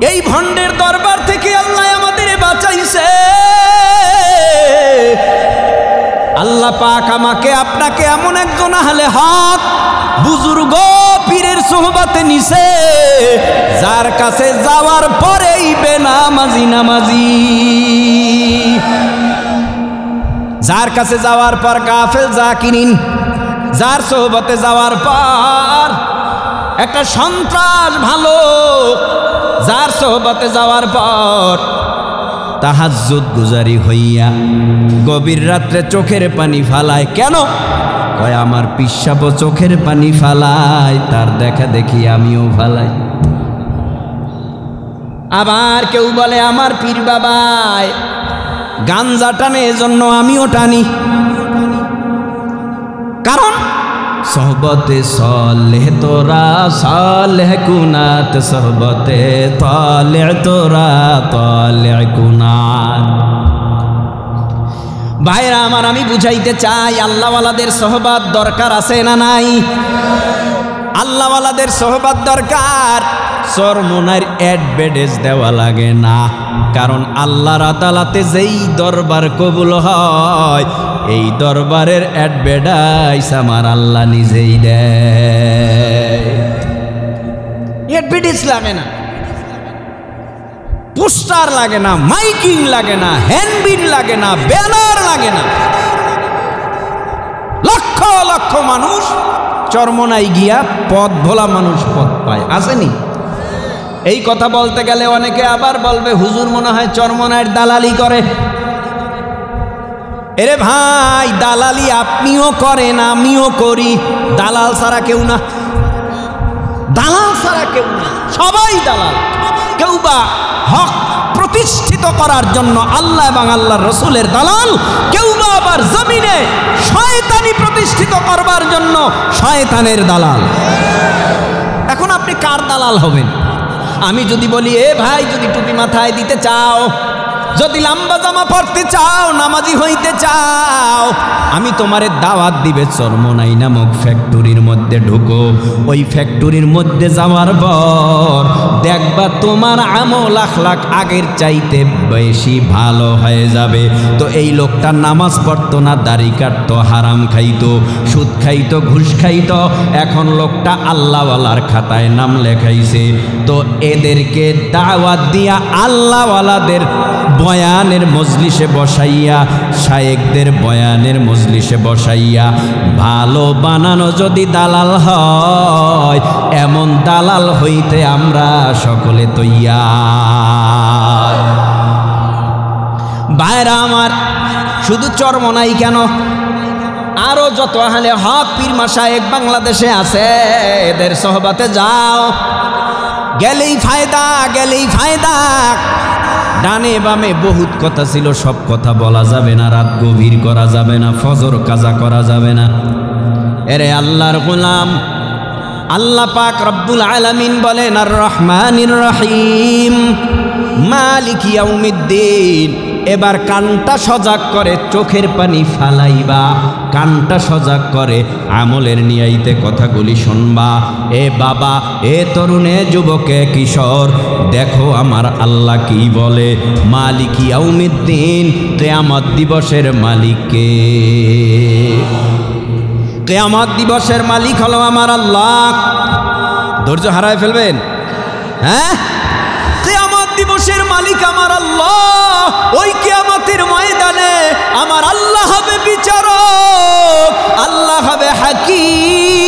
এই ভণ্ডের দরবার থেকে আল্লাহ আমাদের বাঁচাইছে। আল্লাহ পাক আমাকে আপনাকে এমন একজন আহলে হক বুজুর্গ পীরের সোহবতে নিছে, যার কাছে যাওয়ার পরেই বেনামাজি নামাজি, যার কাছে যাওয়ার পর গাফেল জাকিরিন, যার সোহবতে যাওয়ার পর একটা সন্ত্রাস ভালো, যার সোহবতে যাওয়ার পর তাহাজ্জুদ গুজারি হইয়া গভীর রাত্রে চোখের পানি ফালায়। কেন? কয় আমার পিসাব চোখের পানি ফালায়, তার দেখা দেখি আমিও ফালাই। আবার কেউ বলে আমার পীর বাবায় গাঞ্জা টানে, এজন্য আমিও টানি। কারণ সোহবতে সালেহ তোরা সালেহ কুনাত, সোহবতে তালে তোরা তালে কুনাত। ভাইরা আমার, আমি বুঝাইতে চাই আল্লাহওয়ালাদের সোহবত দরকার আছে না নাই? আল্লাহওয়ালাদের সোহবত দরকার। চরমোনার অ্যাডভার্টাইজ দেওয়া লাগে না, কারণ আল্লাহর আদালতে যেই দরবার কবুল হয় এই দরবারের অ্যাডভার্টাইজ আমার আল্লাহ নিজেই দেয়। অ্যাডভার্টাইজ লাগে না, পোস্টার লাগে না, মাইকিং লাগে না, হ্যান্ডবিল লাগে না, ব্যানার লাগে না। লক্ষ লক্ষ মানুষ চরমোনায় গিয়া পথ ভোলা মানুষ পথ পায়, আসেনি? এই কথা বলতে গেলে অনেকে আবার বলবে হুজুর মনে হয় চরমোনায়ের দালালি করে। এরে ভাই, দালালি আপনিও করেন, আমিও করি। দালাল ছাড়া কেউ না, দালাল ছাড়া কেউ না, সবাই দালাল। কেউ বা হক প্রতিষ্ঠিত করার জন্য আল্লাহ এবং আল্লাহর রসুলের দালাল, কেউ বা আবার জমিনে শয়তানি প্রতিষ্ঠিত করবার জন্য শয়তানের দালাল। এখন আপনি কার দালাল হবেন? আমি যদি বলি এ ভাই, যদি টুপি মাথায় দিতে চাও, যদি লম্বা জামা পরতে চাও, নামাজি হইতে চাও, আমি তোমারে দাওয়াত দিবে চরমোনাই নামক ফ্যাক্টরির মধ্যে ঢুকো। ওই ফ্যাক্টরির মধ্যে যাওয়ার পর দেখবা তোমার আমল আখলাক আগের চাইতে বেশি ভালো হয়ে যাবে। তো এই লোকটা নামাজ পড়তো না, দাড়ি কাটতো, হারাম খাইতো, সুদ খাইতো, ঘুষ খাইতো, এখন লোকটা আল্লাহওয়ালার খাতায় নাম লেখাইছে। তো এদেরকে দাওয়াত দিয়া আল্লাহওয়ালাদের বয়ানের মজলিসে বসাইয়া, শায়েখদের বয়ানের মজলিসে বসাইয়া ভালো বানানো যদি দালাল হয়, এমন দালাল হইতে আমরা সকলে তৈয়ার। ভাইরা আমার, শুধু চরমোনাই কেন, আরো যত আহলে হক পীর মাশায়েখ বাংলাদেশে আছে, এদের সোহবতে যাও, গেলেই ফায়দা, গেলেই ফায়দা। ডানে বামে বহুত কথা ছিল, সব কথা বলা যাবে না, রাত গভীর করা যাবে না, ফজর কাজা করা যাবে না। এরে আল্লাহর গোলাম, আল্লাহ পাক রব্বুল আলামিন বলেন আর রহমানির রহিম মালিক ইয়াউমিদ্দিন। এবার কানটা সজাগ করে চোখের পানি ফালাইবা, কানটা সজাগ করে আমলের নিয়াইতে কথাগুলি শুনবা। এ বাবা, এ তরুণে, যুবকে, কিশোর, দেখো আমার আল্লাহ কি বলে। মালিক ইয়াউমিদ্দিন, কিয়ামত দিবসের মালিক কে? কিয়ামত দিবসের মালিক হলো আমার আল্লাহ। ধৈর্য হারায় ফেলবেন? হ্যাঁ, কিয়ামত দিবসের মালিক আমার আল্লাহ। ওই কিয়ামতের ময়দানে আমার আল্লাহ হবে বিচারক, আল্লাহ হবে হাকিম,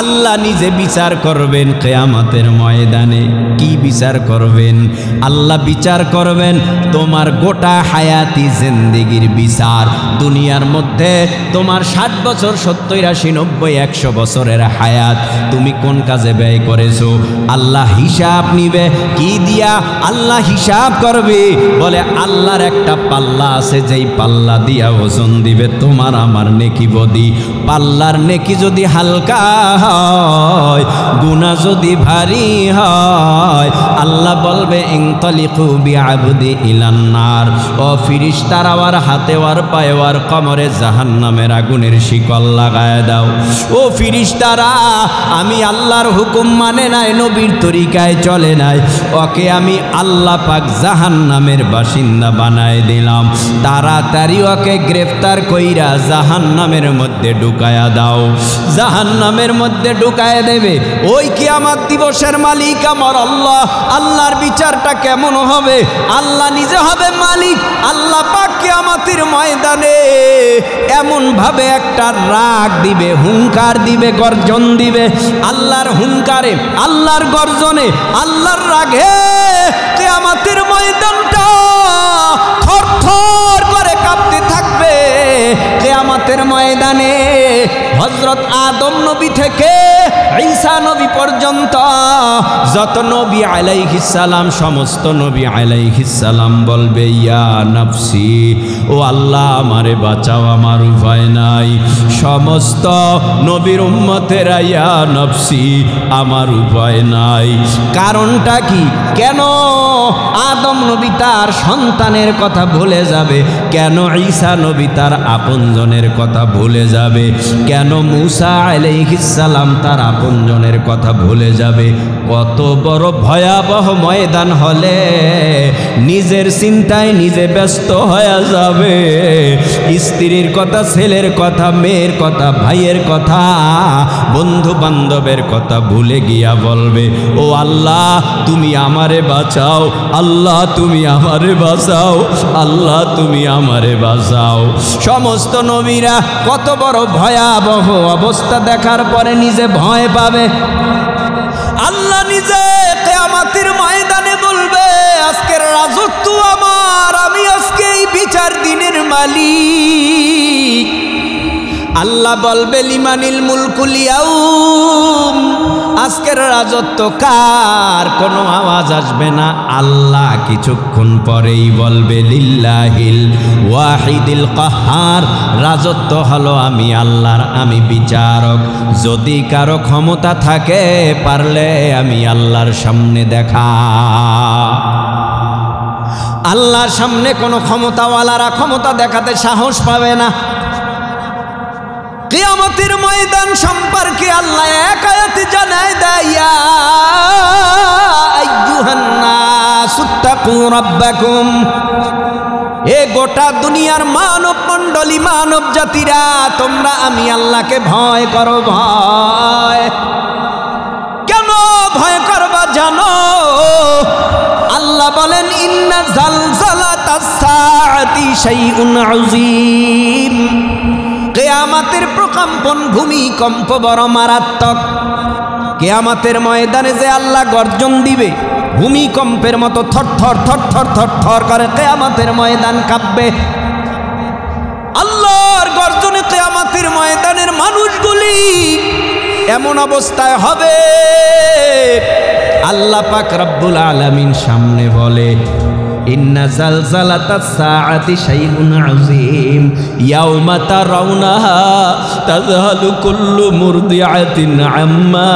আল্লাহ আল্লাহ নিজে বিচার করবেন কিয়ামতের ময়দানে। কি বিচার করবেন? আল্লাহ বিচার করবেন তোমার গোটা হায়াতি জিন্দেগির বিচার। দুনিয়ার মধ্যে তোমার 60 বছর, 70, 80, 90, 100 বছরের হায়াত তুমি কোন কাজে ব্যয় করেছো? আল্লাহ হিসাব নিবে। কি দিয়া আল্লাহ হিসাব করবে? বলে আল্লাহর একটা পাল্লা আছে, যেই পাল্লা দিয়া ওজন দিবে তোমার আমার নেকি বদি। পাল্লার নেকি যদি হালকা হয়, গুনাহ যদি ভারী হয়, আল্লাহ বলবে ইনতালিকু বিআবদি ইলান্নার। ও ফিরিস্তারা ওর হাতে ওর পায়ে ওর কোমরে জাহান্নামের আগুনের শিকল লাগায় দাও। ও ফিরিস্তারা, আমি আল্লাহর হুকুম মানে নাই, নবীর তরিকায় চলে নাই, ওকে আমি আল্লাহ পাক জাহান্নামের বাসিন্দা বানায় দিলাম। তাড়াতাড়ি ওকে গ্রেফতার কইরা জাহান্নামের মধ্যে ঢুকায়া দাও। জাহান্নামের মধ্যে ঢুকায় দেবে। ওই কিয়ামত দিবসের মালিক আমার আল্লাহ। আল্লাহর বিচারটা কেমন হবে? আল্লাহ নিজে হবে মালিক। আল্লাহ পাক কিয়ামতের ময়দানে এমন ভাবে একটা রাগ দিবে, হুঙ্কার দিবে, গর্জন দিবে। আল্লাহর হুঙ্কারে, আল্লাহর গর্জনে, আল্লাহর রাগে কিয়ামতের ময়দানটা থরথর করে কাঁপতে থাকবে। কিয়ামতের ময়দানে হযরত আদম নবী থেকে ঈসা নবী পর্যন্ত যত নবী আলাইহিস সালাম, সমস্ত নবী আলাইহিস সালাম বলবে ইয়া নফসি, ও আল্লাহ আমারে বাঁচাও, আমার উপায় নাই। সমস্ত নবীর উম্মতেরা ইয়া নফসি, আমার উপায় নাই। কারণটা কি? কেন আদম নবী তার সন্তানের কথা ভুলে যাবে? কেন ঈসা নবী তার আপনজনের কথা ভুলে যাবে? কেন মুসা আলাইহিস সালাম তার আপনজনের কথা ভুলে যাবে? কত বড় ভয়াবহ ময়দান হলে নিজের চিন্তায় নিজে ব্যস্ত হয়ে যাবে। স্ত্রীর কথা, ছেলের কথা, মেয়ের কথা, ভাইয়ের কথা, বন্ধু বান্ধবের কথা ভুলে গিয়া বলবে ও আল্লাহ তুমি আমারে বাঁচাও, আল্লাহ তুমি আমারে বাঁচাও, আল্লাহ তুমি আমারে বাঁচাও। সমস্ত নবীরা কত বড় ভয়াবহ অবস্থা দেখার পরে নিজে ভয় পাবে। আল্লাহ নিজে কিয়ামতের ময়দানে বলবে আজকের রাজত্ব আমার, আমি আজকে এই বিচার দিনের মালিক। আল্লাহ বলবে লিমানিল মুলকুল ইয়াউম, আজকের রাজত্ব কার? কোনো আওয়াজ আসবে না। আল্লাহ কিছুক্ষণ পরেই বলবে লিল্লাহিল ওয়াহিদিল কাহ্হার, রাজত্ব হলো আমি আল্লাহর, আমি বিচারক। যদি কারো ক্ষমতা থাকে পারলে আমি আল্লাহর সামনে দেখা। আল্লাহর সামনে কোনো ক্ষমতাওয়ালারা ক্ষমতা দেখাতে সাহস পাবে না। কিয়ামতের ময়দান সম্পর্কে আল্লাহ এক আয়াতে জানায় দেয় ইয়া আইয়ুহান নাসুত্তাকু রাব্বাকুম, এ গোটা দুনিয়ার মানব মণ্ডলী, মানব জাতিরা, তোমরা আমি আল্লাহকে ভয় করো। ভয় কেন ভয় করবা জানো? আল্লাহ বলেন ইন্না জালজালাতাস সাআতি শাইউন আযীম, কিয়ামতের প্রকম্পন, ভূমিকম্প বড় মারাত্মক। কিয়ামতের ময়দানে যে আল্লাহ গর্জন দিবে, ভূমিকম্পের মতো থরথর থরথর থরথর করে কিয়ামতের ময়দান কাঁপবে। আল্লাহর গর্জনে কিয়ামতের ময়দানের মানুষগুলি এমন অবস্থায় হবে, আল্লাহ পাক রব্বুল আলামিন সামনে বলে ইন্না জালজালাতাস সাআতি শাইউন আযীম ইয়াওমা তারাউনাহা তাযহালু কুল্লু মুরদিআতিন আম্মা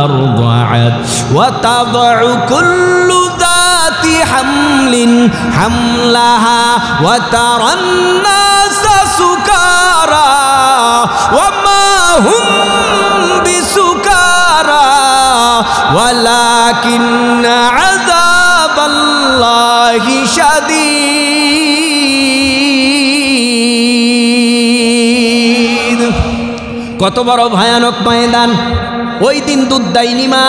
আরদাআত ওয়া তাযউ কুল্লু যাতি হামলিন হামলাহা ওয়া তারান নাসা সুকারা ওয়া মা হুম বিসুকারা ওয়ালাকিন্না আযাবাল্লাহি শাদীদ। কত বড় ভয়ানক ময়দান! ওই দিন দুধদাইনী মা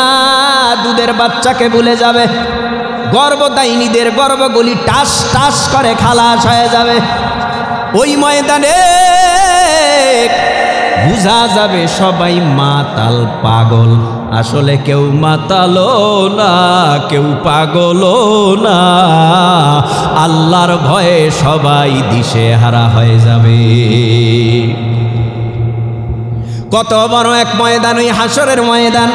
দুধের বাচ্চাকে ভুলে যাবে, গর্ভদাইনীদের গর্ভগুলি টাস টাস করে খালাস হয়ে যাবে। ওই ময়দানে বুঝা যাবে সবাই মাতাল পাগল। আসলে কেউ মাতালো না, কেউ পাগলও না, আল্লাহর ভয়ে সবাই দিশেহারা হয়ে যাবে। কত বড় এক ময়দান, ওই হাসরের ময়দান,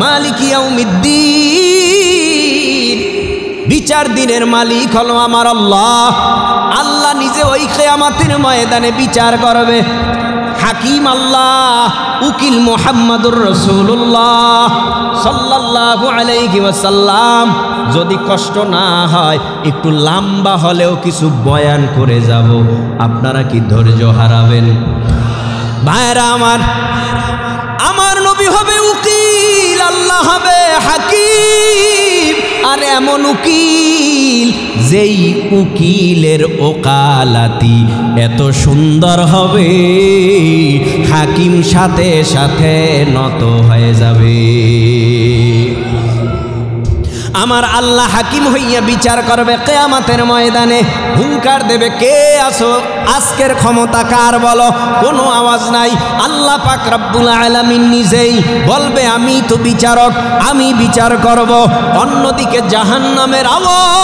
মালিক ইয়াউমিদ্দিন, বিচার দিনের মালিক হলো আমার আল্লাহ। আল্লাহ নিজে ওই কিয়ামতের ময়দানে বিচার করবে। হাকিম আল্লাহ, উকিল মুহাম্মাদুর রাসূলুল্লাহ সাল্লাল্লাহু আলাইহি ওয়াসাল্লাম। যদি কষ্ট না হয় একটু লম্বা হলেও কিছু বয়ান করে যাব, আপনারা কি ধৈর্য হারাবেন? ভাইরা আমার, আমার নবী হবে উকিল, আল্লাহ হবে হাকিম। আর এমন উকিল যেই উকিলের ওকালাতি এত সুন্দর হবে, হাকিম সাথে সাথে নত হয়ে যাবে। আমার আল্লাহ হাকিম হইয়া বিচার করবে কিয়ামতের ময়দানে। হুঙ্কার দেবে, কে আছো? আজকের ক্ষমতা কার বলো? কোনো আওয়াজ নাই। আল্লাহ পাক রব্বুল আলামিন নিজেই বলবে, আমি তো বিচারক, আমি বিচার করব। অন্যদিকে জাহান্নামের আওয়াজ,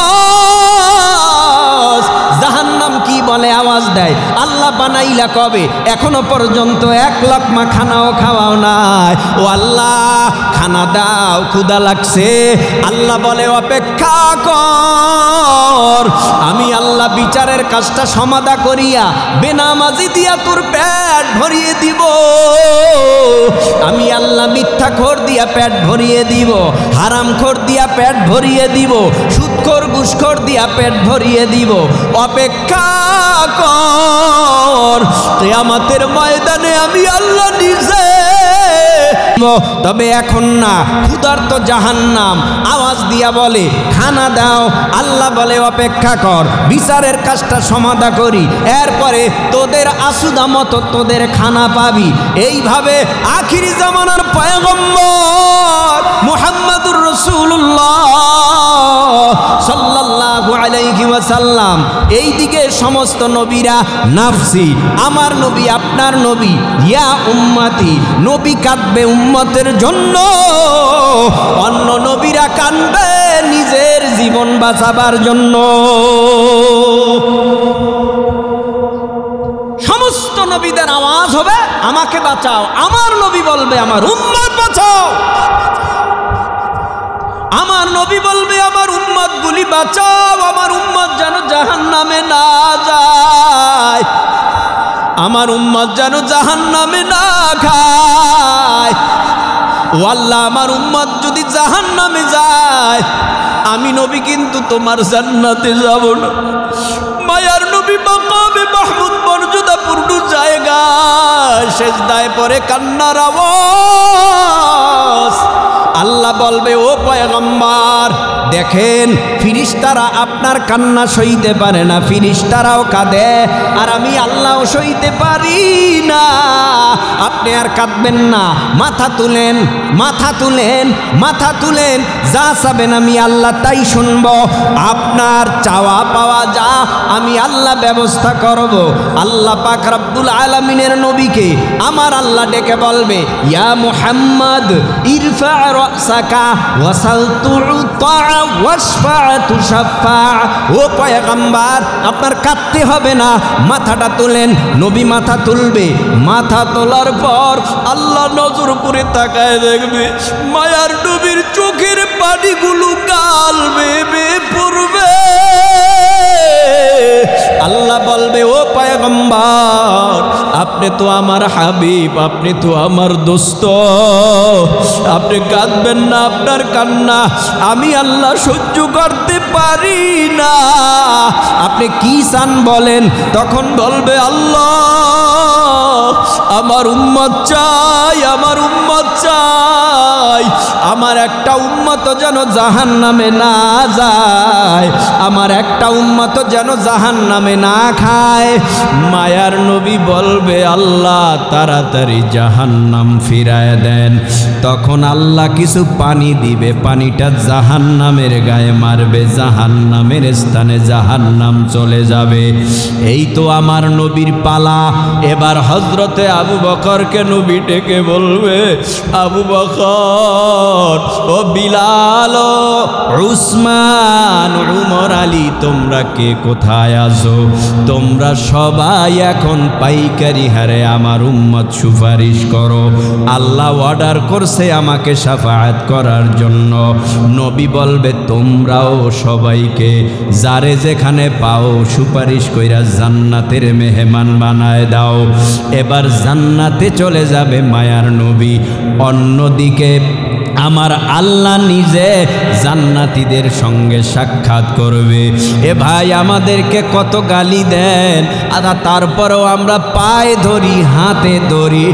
জাহান্নাম কি বলে আওয়াজ দেয়, আল্লাহ বানাইলা কবে? এখনো পর্যন্ত এক লোকমা খানাও খাওয়াও নাই। ও আল্লাহ, খানা দাও, ক্ষুধা লাগছে। আল্লাহ বলে, অপেক্ষা কর, আমি আল্লাহ বিচারের কাজটা সমাধা করিয়া বেনামাজি দিয়া তোর পেট ভরিয়ে দিব। আমি আল্লাহ মিথ্যাখোর দিয়া পেট ভরিয়ে দিব, হারামখোর দিয়া পেট ভরিয়ে দিব, সুদখোর ঘুষখোর দিয়া পেট ভরিয়ে দিব। অপেক্ষা কর, কিয়ামতের ময়দানে আমি আল্লাহ নিজে। তবে এখন না, ক্ষুধার্ত জাহান্নাম আওয়াজ দিয়া বলে, খানা দাও। আল্লাহ বলে, অপেক্ষা কর, বিচারের কাজটা সমাধা করি, এরপরে তোদের আসুদা মতো তোদের খানা পাবি। এইভাবে আখিরি জামানার পয়গম্বর মুহাম্মাদুর রাসূলুল্লাহ সাল্লাল্লাহু আলাইহি ওয়াসাল্লাম, এইদিকে সমস্ত নবীরা নাফসি, আমার নবী আপনার নবী, ইয়া উম্মতি, নবী কাঁদবে উম্মতের জন্য, অন্য নবীরা কাঁদবে নিজের জীবন বাঁচাবার জন্য। সমস্ত নবীদের আওয়াজ হবে, আমাকে বাঁচাও। আমার নবী বলবে, আমার উম্মত বাঁচাও। আমার নবী বলবে, আমার উম্মত গুলি বাঁচাও, আমার উম্মত যেন জাহান্নামে না যায়, আমার উম্মত যেন জাহান্নামে না খায়। ও আল্লাহ, আমার উম্মত যদি জাহান্নামে যায়, আমি নবী কিন্তু তোমার জান্নাতে যাব না। মায়ার নবী মাকামে মাহমুদ মর্যাদাপূর্ণ জায়গা, সেজদায় পড়ে কান্নার আওয়াজ। আল্লাহ বলবে, ও পয়গম্বর, দেখেন ফিরিস্তারা আপনার কান্না সইতে পারে না, ফিরিস্তারাও কাঁদে, আর আমি আল্লাহও সইতে পারি না। আপনি আর কাঁদবেন না, মাথা তুলেন, মাথা তুলেন, মাথা তুলেন, যা চাবেন আমি আল্লাহ তাই শুনব। আপনার চাওয়া পাওয়া যা আমি আল্লাহ ব্যবস্থা করব। আল্লাহ পাক রব্বুল আলামিনের নবীকে আমার আল্লাহ ডেকে বলবে, ইয়া মুহাম্মদ ইরফা রাসাকা ওয়াসাল তুতা ওয়াশফা তুশাফা। ও পয়গম্বর, আপনার কাঁদতে হবে না, মাথাটা তুলেন। নবী মাথা তুলবে, মাথা তোলার পর আল্লাহ নজর করে তাকায় দেখবে, মায়ার নবীর চোখের পানিগুলো গাল বেয়ে পড়বে। আল্লাহ বলবে, ও পয়গম্বর, আপনি তো আমার হাবিব, আপনি তো আমার দোস্ত, আপনি কাঁদবেন না, আপনার কান্না আমি আল্লাহ সহ্য করতে পারি না। আপনি কি চান বলেন? তখন বলবে, আল্লাহ আমার উম্মত চাই, আমার উম্মত চাই। ভাই, আমার একটা উম্মত যেন জাহান্নামে না যায়, আমার একটা উম্মত যেন জাহান্নামে না খায়। মায়ার নবী বলবে, আল্লাহ তাড়াতাড়ি জাহান্নাম ফিরায় দেন। তখন আল্লাহ কিছু পানি দিবে, পানিটা জাহান্নামের গায়ে মারবে, জাহান্নামের স্থানে জাহান্নাম চলে যাবে। এই তো আমার নবীর পালা। এবার হযরতে আবু বকরকে নবী ডেকে বলবে, আবু বকর, ও বিলাল, উসমান, উমর, আলী, তোমরা কে কোথায় আছো? তোমরা সবাই এখন পাইকারি হারে আমার উম্মত সুপারিশ করো। আল্লাহ অর্ডার করছে আমাকে শাফাআত করার জন্য। নবী বলবে, তোমরাও সবাইকে যারে যেখানে পাও সুপারিশ কইরা জান্নাতের মেহমান বানায় দাও। এবার জান্নাতে চলে যাবে মায়ার নবী। অন্যদিকে আমার আল্লাহ নিজে জান্নাতীদের সঙ্গে সাক্ষাৎ করবে। এ ভাই, আমাদেরকে কত গালি দেন, তারপরেও আমরা পায়ে ধরি, হাতে ধরি,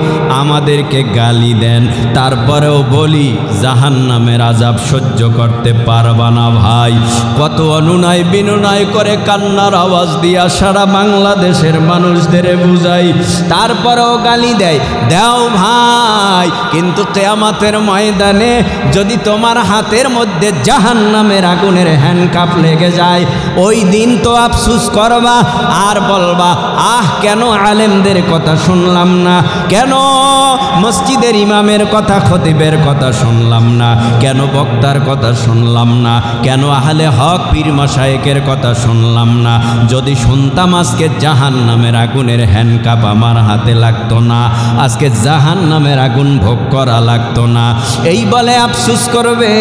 আমাদেরকে গালি দেন, তারপরেও বলি জাহান্নামের আযাব সহ্য করতে পারবা না। ভাই, কত অনুনয় বিনয় করে কান্নার আওয়াজ দিয়া সারা বাংলাদেশের মানুষদের বুঝাই, তারপরেও গালি দেয়। দাও ভাই, কিন্তু কিয়ামতের ময়দানে যদি তোমার হাতের মধ্যে জাহান্নামের আগুনের হ্যান্ডকাপ লেগে যায়, ওই দিন তো আফসোস করবা আর বলবা, আহ, কেন আলেমদের কথা শুনলাম না, কেন মসজিদের ইমামের কথা, খতিবের কথা শুনলাম না, কেন বক্তার কথা শুনলাম না, কেন আহলে হক পীর মাশায়েখের কথা শুনলাম না। যদি শুনতাম আজকে জাহান্নামের আগুনের হ্যান্ডকাপ আমার হাতে লাগতো না, আজকে জাহান্নামের আগুন ভোগ করা লাগতো না। এই বলে আফসোস করবে।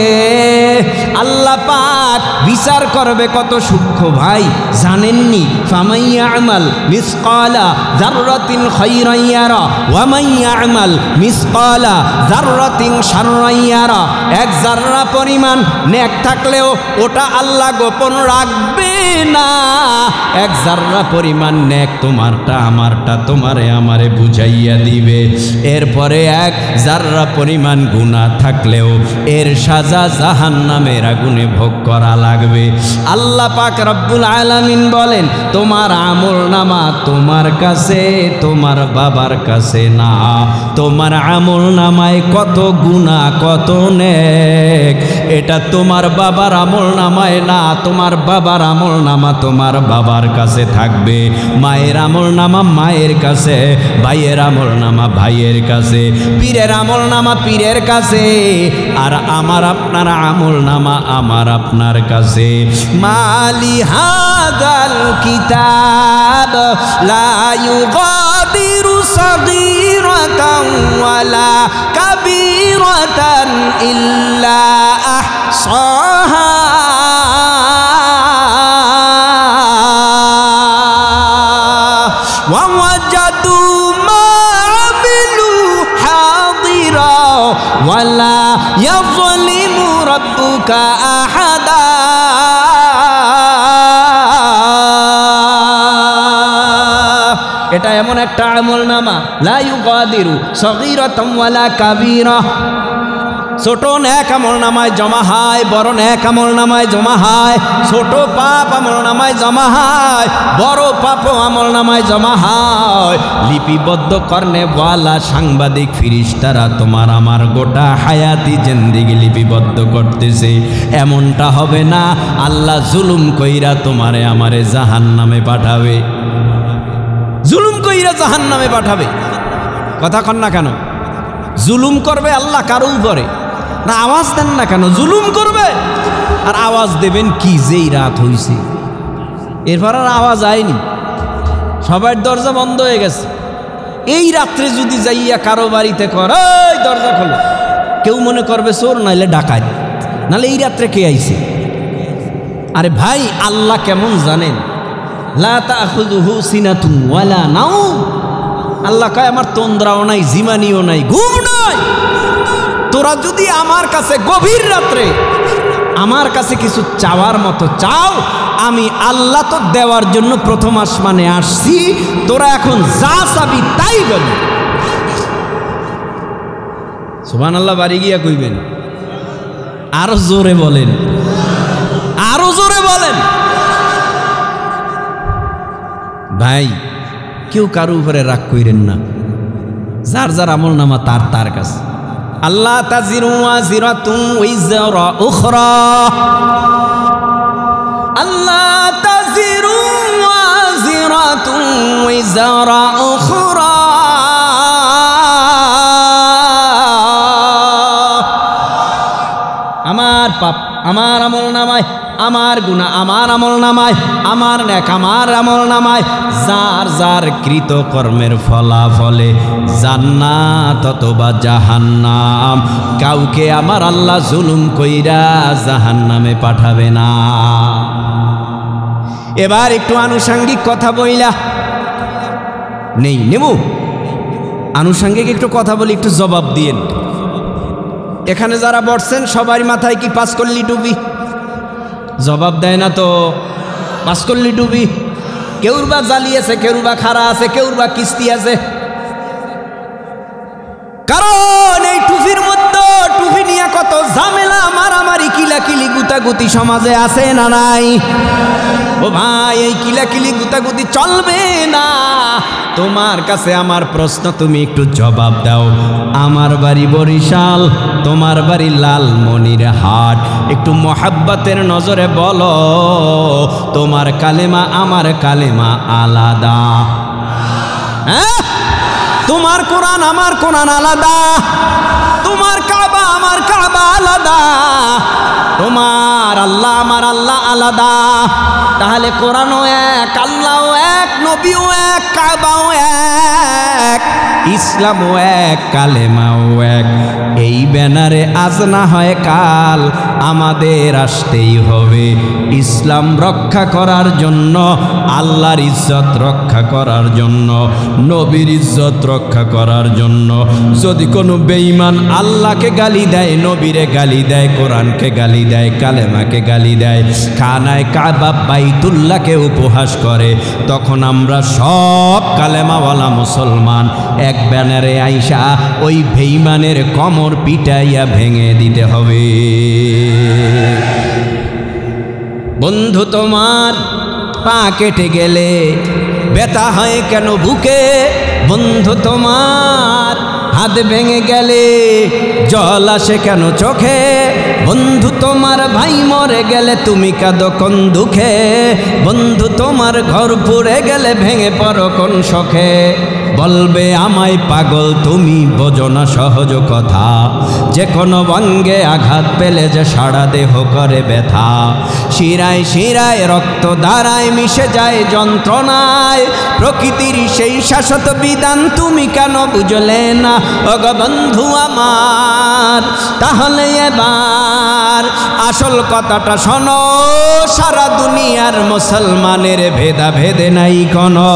আল্লাহ পাক বিচার করবে কত সূক্ষ্ম ভাই, জানেননি? ফামাইয়া আমাল মিসকালা যাররাতিন খায়রান ইয়ারা ওয়া মাইয়া আমাল মিসকালা যাররাতিন শাররান ইয়ারা। এক জাররা পরিমাণ নেক থাকলেও ওটা আল্লাহ গোপন রাখবে না। এক জাররা পরিমাণ নেক তোমারটা আমারটা তোমারে আমারে বুঝাইয়া দিবে। এরপরে এক জাররা পরিমাণ গুনাহ থাকলেও এর সাজা জাহান্নামের আগুনে ভোগ করা লাগবে। আল্লাহ পাক রব্বুল আলামিন বলেন, তোমার আমলনামা তোমার কাছে, তোমার বাবার কাছে না। তোমার আমলনামায় কত গুনাহ, কত নেক, এটা তোমার বাবার আমলনামায় না। তোমার বাবার আমলনামা তোমার বাবার কাছে থাকবে, মায়ের আমলনামা মায়ের কাছে, ভাইয়ের আমলনামা ভাইয়ের কাছে, পীরের আমলনামা পীরের কাছে, আর আমার আপনার আমলনামা আমার আপনার কাছে। মালি হাদাল কিতাব লা ইউগাদিরু সাগীরাতান ওয়ালা কাবীরাতান ইল্লা আহসাহা ওয়া ওয়াজাদু মা আমিলু হাদিরা ওয়ালা ইয়াযলিমু রাব্বুকা আহাদা। এটা এমন একটা আমলনামা, লা ইউগাদিরু সাগীরাতান ওয়ালা কাবীরা। ছোট নেক আমলনামায় জমা হয়, বড় নেক আমলনামায় জমা হয়। ছোট পাপ আমলনামায় জমা হয়, বড় পাপও আমলনামায় জমা হয়। লিপিবদ্ধ করনে ওয়ালা সাংবাদিক ফিরিস্তারা তোমার আমার গোটা হায়াতি জিন্দেগি লিপিবদ্ধ করতেছে। এমনটা হবে না আল্লাহ জুলুম কইরা তোমারে আমারে জাহান্নামে পাঠাবে, জুলুম কইরা জাহান্নামে পাঠাবে। কথা কন না কেন? জুলুম করবে আল্লাহ কারো উপরে না, আওয়াজ দেন না কেন? জুলুম করবে আর আওয়াজ দেবেন কি? যেই রাত হইছে এরপর আর আওয়াজ আয়নি, সবার দরজা বন্ধ হয়ে গেছে। এই রাত্রে যদি যাইয়া কারো বাড়িতে কর, এই দরজা খোলো, কেউ মনে করবে চোর, নাইলে ডাকাত, নাহলে এই রাত্রে কে আইছে। আরে ভাই, আল্লাহ কেমন জানেন? লা তাখুযুহু সিনাতুন ওয়ালা নাওম। আল্লাহ কয় আমার তন্দ্রাও নাই, জিমানিও নাই, ঘুম নাই। তোরা যদি আমার কাছে গভীর রাত্রে আমার কাছে কিছু চাওয়ার মতো চাও, আমি আল্লাহ তো দেওয়ার জন্য প্রথম আসমানে আসছি, তোরা এখন যা চাবি তাই বলি। সুবহানাল্লাহ বাড়ি গিয়া কইবেন, আরো জোরে বলেন, আরো জোরে বলেন। ভাই কেউ কারো উপরে রাগ কইরেন না, যার যার আমল নামা তার তার কাছে। আল্লাহ তাজিরু ওয়াজিরাতুন ওয়াইজরা উখরা, আল্লাহ তাজিরু ওয়াজিরাতুন ওয়াইজরা উখরা। আমার পাপ আমার আমল নামায়, আমার গুনাহ আমার আমল নামায়, আমার নেক আমার আমল নামায়, যার যার কৃত কর্মের ফলাফলে জান্নাত অথবা জাহান্নাম। কাউকে আমার আল্লাহ জুলুম কইরা জাহান্নামে পাঠাবে না। এবার একটু আনুষঙ্গিক কথা বইলা নেই, নেবো আনুষঙ্গিক একটু কথা বলি, একটু জবাব দিয়েন। এখানে যারা বসছেন সবার মাথায় কি পাঁচকল্লি টুপি? জবাব দেয় না তো। পাঁচকল্লি টুপি, কেউর বা জালি আছে, কেউর বা খাড়া আছে, কেউর বা কিস্তি আছে। কারণ এই টুপির মধ্যে টুপি নিয়ে কত ঝামেলা, মারামারি, কিলাকিলি, গুতাগুতি সমাজে আছে না নাই? ও ভাই, এই কিলাকিলি গুতাগুতি চলবে না। তোমার কাছে আমার প্রশ্ন, তুমি একটু জবাব দাও। আমার বাড়ি বরিশাল, তোমার বাড়ি লালমনিরহাট। একটু মোহাব্বতের নজরে বলো, তোমার কালেমা আমার কালেমা আলাদা? হ্যাঁ, তোমার কোরআন আমার কোরআন আলাদা, তোমার কাবা আমার কাবা আলাদা, তোমার আল্লাহ আমার আল্লাহ আলাদা। তাহলে কোরআনও এক, আল্লাহও এক, নবীও এক, কাবাও এক, ইসলামও এক, কালেমাও এক। এই ব্যানারে আজ না হয় কাল আমাদের আসতেই হবে। ইসলাম রক্ষা করার জন্য, আল্লাহর ইজ্জত রক্ষা করার জন্য, নবীর ইজ্জত রক্ষা করার জন্য। যদি কোনো বেঈমান আল্লাহকে গালি দেয়, নবীরে গালি দেয়, কোরআনকে গালি দেয়, কালেমাকে গালি দেয়, খানায় কাবা বাইতুল্লাহকে উপহাস করে, তখন আমরা সব কালেমাওয়ালা মুসলমান এক ব্যানারে আইসা ওই বেঈমানের কমর পিটাইয়া ভেঙে দিতে হবে। বন্ধু তোমার পা কেটে গেলে ব্যথা হয় কেন বুকে? বন্ধু তোমার হাত ভেঙে গেলে জল আসে কেন চোখে? বন্ধু তোমার ভাই মরে গেলে তুমি কাঁদো কোন দুঃখে? বন্ধু তোমার ঘর পুড়ে গেলে ভেঙে পড়ো কোন শখে? বলবে আমায় পাগল, তুমি বোঝো না সহজ কথা, যে কোনো অঙ্গে আঘাত পেলে যে সারা দেহ করে ব্যথা। শিরায় শিরায় রক্ত ধারায় মিশে যায় যন্ত্রণায়, প্রকৃতির সেই শাশ্বত বিধান তুমি কেন বুঝলে না? ওগো বন্ধু আমার, তাহলে এবার আসল কথাটা শোনো, সারা দুনিয়ার মুসলমানের ভেদা ভেদে নাই কোনো।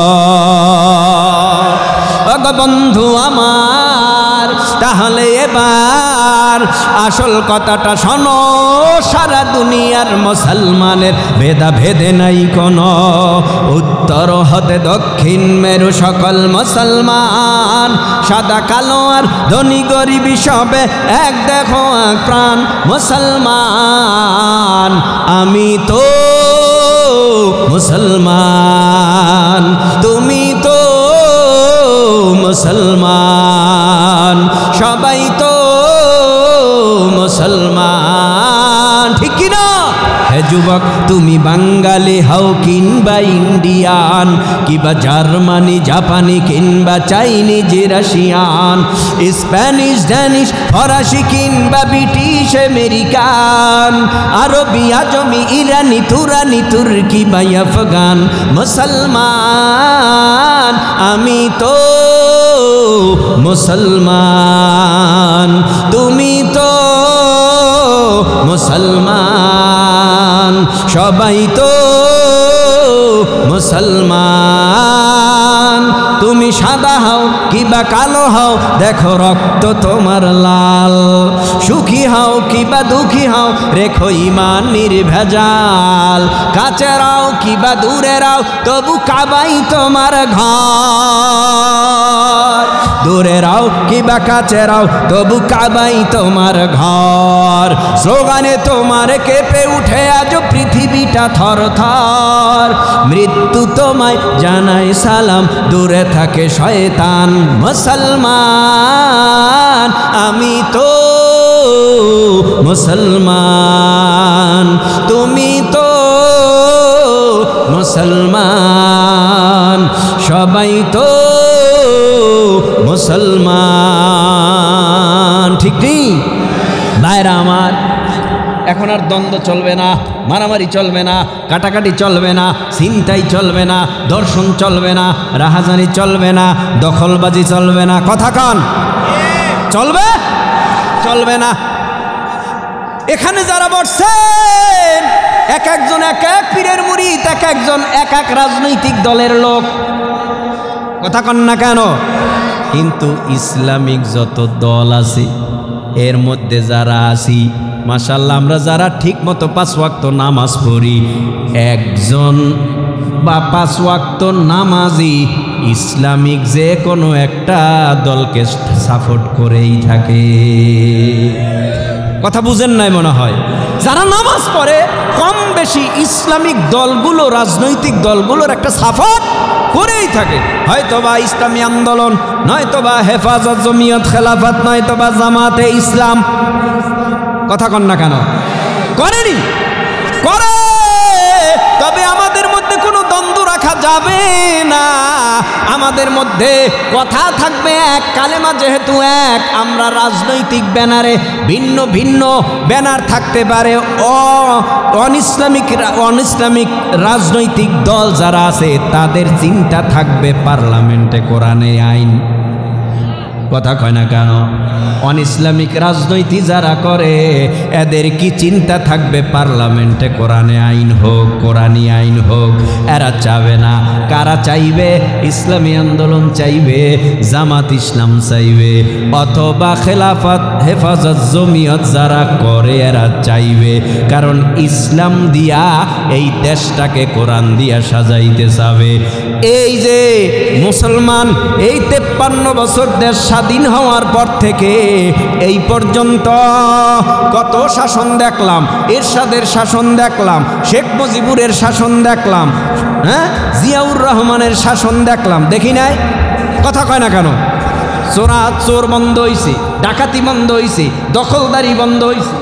ওগো বন্ধু আমার, তাহলে এবার আসল কথাটা শোনো, সারা দুনিয়ার মুসলমানের ভেদা ভেদে নাই কোনো। উত্তর হতে দক্ষিণ মেরু সকল মুসলমান, সাদা কালো আর ধনী গরিবী সবে এক দেখো এক প্রাণ মুসলমান। আমি তো মুসলমান, তুমি তো মুসলমান, সবাই তো মুসলমান, ঠিক কি না? হে যুবক, তুমি বাঙালি হও কিংবা ইন্ডিয়ান, কিংবা জার্মানি জাপানি কিংবা চাইনিজ রাশিয়ান, স্প্যানিশ ড্যানিশ ফরাসি কিংবা ব্রিটিশ আমেরিকান, আরবি আজমি ইরানি তুরানি তুর্কি বা আফগান, মুসলমান আমি তো মুসলমান, তুমি তো মুসলমান, সবাই তো মুসলমান। তুমি সাদা হও কিবা কালো হও, দেখো রক্ত তোমার লাল, সুখী হও কিবা দুঃখী হও, রেখো ঈমান নির্ভেজাল, কাছে রাও কিবা দূরে রাও, তবু কাবাই তোমার ঘর। দূরে রাও কিবা কাছে রাও, তবু কাবাই তোমার ঘর। স্লোগানে তোমার কেঁপে উঠে আজ পৃথিবীটা থর থর। মৃত্যু তোমায় জানাই সালাম, দূরে থাকে শয়তান। মুসলমান আমি তো মুসলমান, তুমি তো মুসলমান, সবাই তো মুসলমান। ঠিক ঠিক ভাইরা আমার, এখন আর দ্বন্দ্ব চলবে না, মারামারি চলবে না, কাটাকাটি চলবে না, ছিনতাই চলবে না, দর্শন চলবে না, রাহাজানি চলবে না, দখলবাজি চলবে না। কথা কান চলবে? চলবে না। এখানে যারা বসছেন এক একজন এক এক পীরের মুরিদ, এক একজন এক এক রাজনৈতিক দলের লোক। কথা কন না কেন? কিন্তু ইসলামিক যত দল আছে এর মধ্যে যারা আছি, মাশাআল্লাহ, আমরা যারা ঠিক মতো 5 ওয়াক্ত নামাজ পড়ি, একজন বা 5 ওয়াক্ত নামাজি ইসলামিক যে কোনো একটা দলকে সাপোর্ট করেই থাকে। কথা বুঝেন নাই মনে হয়? যারা নামাজ পড়ে কম বেশি ইসলামিক দলগুলো, রাজনৈতিক দলগুলোর একটা সাপোর্ট করেই থাকে। হয়তোবা ইসলামী আন্দোলন, নয়তোবা হেফাজত, জমিয়ত, খেলাফত, নয়তোবা জামাতে ইসলাম। কথা কন না কেন? করেনি? করে। তবে আমাদের মধ্যে কোনো দ্বন্দ্ব রাখা যাবে না। আমাদের মধ্যে কথা থাকবে এক, কালেমা যেহেতু এক। আমরা রাজনৈতিক ব্যানারে ভিন্ন ভিন্ন ব্যানার থাকতে পারে, অনইসলামিক রাজনৈতিক দল যারা আছে তাদের চিন্তা থাকবে পার্লামেন্টে কোরআনে আইন। কথা কয় না কেন? অনইসলামিক রাজনীতি যারা করে এদের কি চিন্তা থাকবে পার্লামেন্টে কোরআনে আইন হোক, কোরআনী আইন হোক। এরা চাবে না। কারা চাইবে? ইসলামী আন্দোলন চাইবে, জামাত ইসলাম চাইবে, অথবা খেলাফত, হেফাজত, জমিয়ত যারা করে এরা চাইবে। কারণ ইসলাম দিয়া এই দেশটাকে কোরআন দিয়া সাজাইতে চাবে। এই যে মুসলমান, এই 53 বছর দেশ স্বাধীন হওয়ার পর থেকে এই পর্যন্ত কত শাসন দেখলাম, এরশাদের শাসন দেখলাম, শেখ মুজিবুরের শাসন দেখলাম, হ্যাঁ, জিয়াউর রহমানের শাসন দেখলাম, দেখি নাই? কথা কয় না কেন? চোর বন্ধ হইছে, ডাকাতি বন্ধ হইছে, দখলদারি বন্ধ হইছে।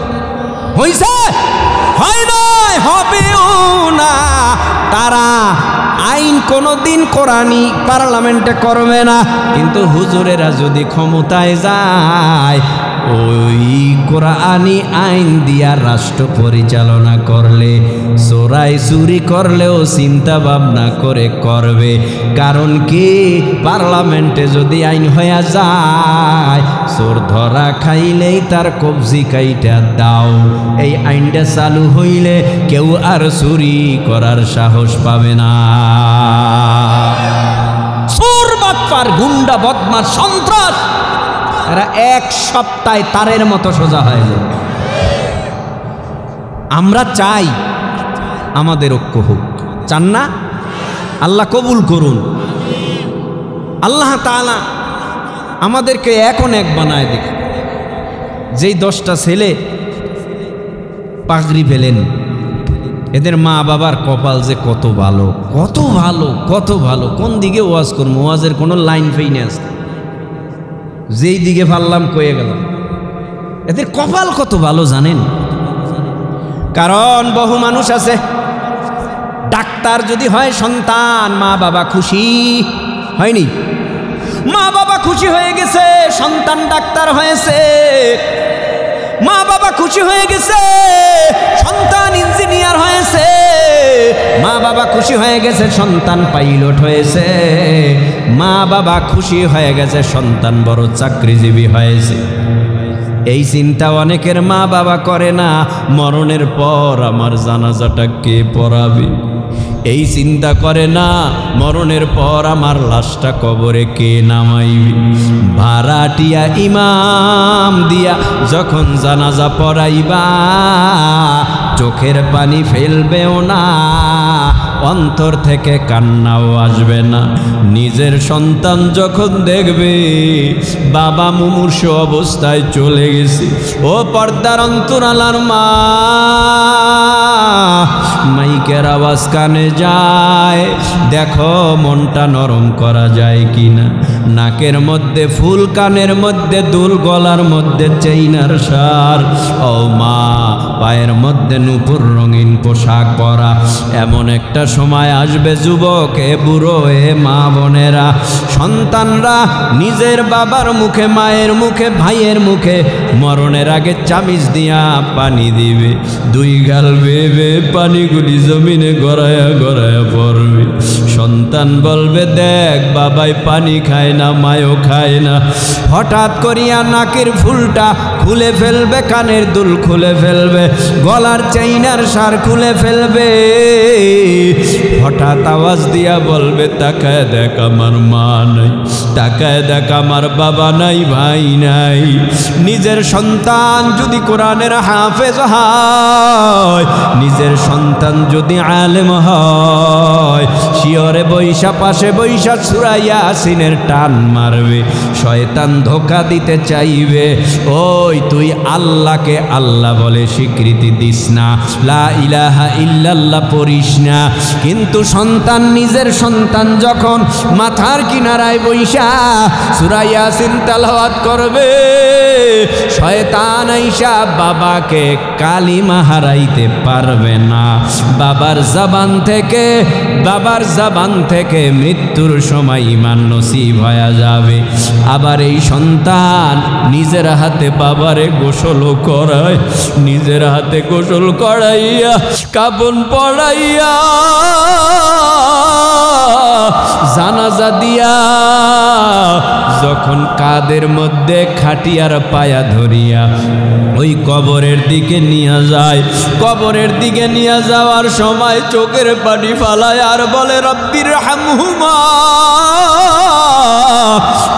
হইছে? হয় নাই, হবেও না। তারা আইন কোনোদিন কোরআনী পার্লামেন্টে করবে না। কিন্তু হুজুরেরা যদি ক্ষমতায় যায়, ওই কোরআনী আইন দিয়া রাষ্ট্র পরিচালনা করলে, চোরাই চুরি করলেও চিন্তা ভাবনা করে করবে। কারণ কি? পার্লামেন্টে যদি আইন হয়ে যায়, চোর ধরা খাইলেই তার কবজি কাইটা দাও। এই আইনটা চালু হইলে কেউ আর চুরি করার সাহস পাবে না। চোর, বাটপার, গুন্ডা, বদমাশ, সন্ত্রাস এরা এক সপ্তাহে তারের মতো সোজা হয়ে যায়। আমরা চাই আমাদের ঐক্য হোক, চান না? আল্লাহ কবুল করুন। আল্লাহ তাআলা আমাদেরকে এখন এক বানায় দেখুন। যেই 10টা ছেলে পাগড়ি পেলেন, এদের মা বাবার কপাল যে কত ভালো, কত ভালো, কত ভালো। কোন দিকে ওয়াজ করবো? ওয়াজের কোনো লাইন ফেইনে আছে, যেই দিকে পারলাম কয়ে গেলাম। এদের কপাল কত ভালো জানেন? কারণ বহু মানুষ আছে, ডাক্তার যদি হয় সন্তান, মা বাবা খুশি হয়নি? মা বাবা খুশি হয়ে গেছে, সন্তান ডাক্তার হয়েছে। মা বাবা খুশি হয়ে গেছে, সন্তান ইঞ্জিনিয়ার হয়েছে। মা বাবা খুশি হয়ে গেছে, সন্তান পাইলট হয়েছে। মা বাবা খুশি হয়ে গেছে, সন্তান বড় চাকরিজীবী হয়েছে। এই চিন্তা অনেকের মা বাবা করে না, মরণের পর আমার জানাজাটা কে পড়াবে। এই চিন্তা করে না, মরণের পর আমার লাশটা কবরে কে নামাইবে। ভাড়াটিয়া ইমাম দিয়া যখন জানাজা পড়াইবা, চোখের পানি ফেলবেও না, অন্তর থেকে কান্নাও আসবে না। নিজের সন্তান যখন দেখবে বাবা মুমূর্ষু অবস্থায় চলে গেছে, ও পর্দার অন্তরালার মা, মাইকের আওয়াজ কানে যায়, দেখো মনটা নরম করা যায় কিনা। নাকের মধ্যে ফুল, কানের মধ্যে দুল, গলার মধ্যে চেইনার সার, ও মা পায়ের মধ্যে নূপুর রঙিন পোশাক পরা। এমন একটা সময় আসবে যুবক, এ বুড়ো, এ মা বোনেরা, সন্তানরা নিজের বাবার মুখে, মায়ের মুখে, ভাইয়ের মুখে মরণের আগে চামিচ দিয়া পানি দিবে, দুই গাল বেবে পানিগুলি জমিনে গড়ায়া গড়ায়া পড়বে। সন্তান বলবে, দেখ বাবাই পানি খায় না, মায়ও খায় না। হঠাৎ করিয়া নাকের ফুলটা খুলে ফেলবে, কানের দুল খুলে ফেলবে, গলার চেইনার সার খুলে ফেলবে। হঠাৎ আওয়াজ দিয়া বলবে, তাকায় দেখ আমার মা নাই, তাকায় দেখ আমার বাবা নাই, ভাই নাই। নিজের সন্তান যদি কোরআনের হাফেজ হয়, নিজের সন্তান যদি আলেম হয়, শিয়রে বৈশা পাশে বৈশা সূরা ইয়াসিনের টান মারবে। শয়তান ধোঁকা দিতে চাইবে, ওই তুই আল্লাহকে আল্লাহ বলে স্বীকৃতি দিস না, লা ইলাহা ইল্লাল্লাহ পড়িস না। কিন্তু সন্তান, নিজের সন্তান যখন মাথার কিনারায় বৈশা সূরা ইয়াসিন তেলাওয়াত করবে, শয়তান আইসা বাবাকে কালিমা হারাইতে পারবে না। বাবার জবান থেকে মৃত্যুর সময় ঈমান নসিব হয়ে যাবে। আবার এই সন্তান নিজের হাতে বাবারে গোসল করায়, নিজের হাতে গোসল করাইয়া কাফন পড়াইয়া জানাজা দিয়া যখন কাদের মধ্যে খাটিয়ার পায়া ধরিয়া ওই কবরের দিকে নিয়ে যায়, কবরের দিকে নিয়ে যাওয়ার সময় চোখের পানি ফালায় আর বলে, রব্বির হামহুমা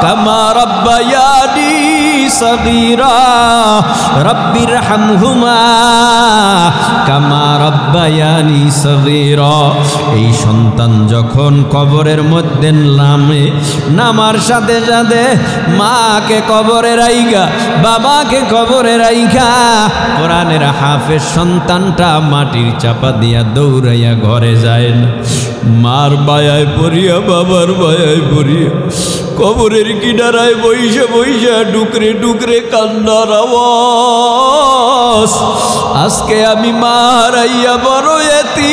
কামা রাব্বায়ানি সগীরা, রব্বির হামহুমা কামা রাব্বায়ানি সগীরা। এই সন্তান যখন কবরের মধ্যে নামে, নামার সাথে সাথে মাকে কবরে রাইখা, বাবাকে কবরে রাইখা, কোরআনের হাফেজ সন্তানটা মাটির চাপা দিয়া দৌড়াইয়া ঘরে যায় না। মার বায়ায় পড়িয়া, বাবার বায়ায় পড়িয়া, কবরের কিনারায় বইসা বইসা ডুকরে ডুকরে কান্নার আওয়াজ। আজকে আমি মা হারাইয়া বড় এতিম,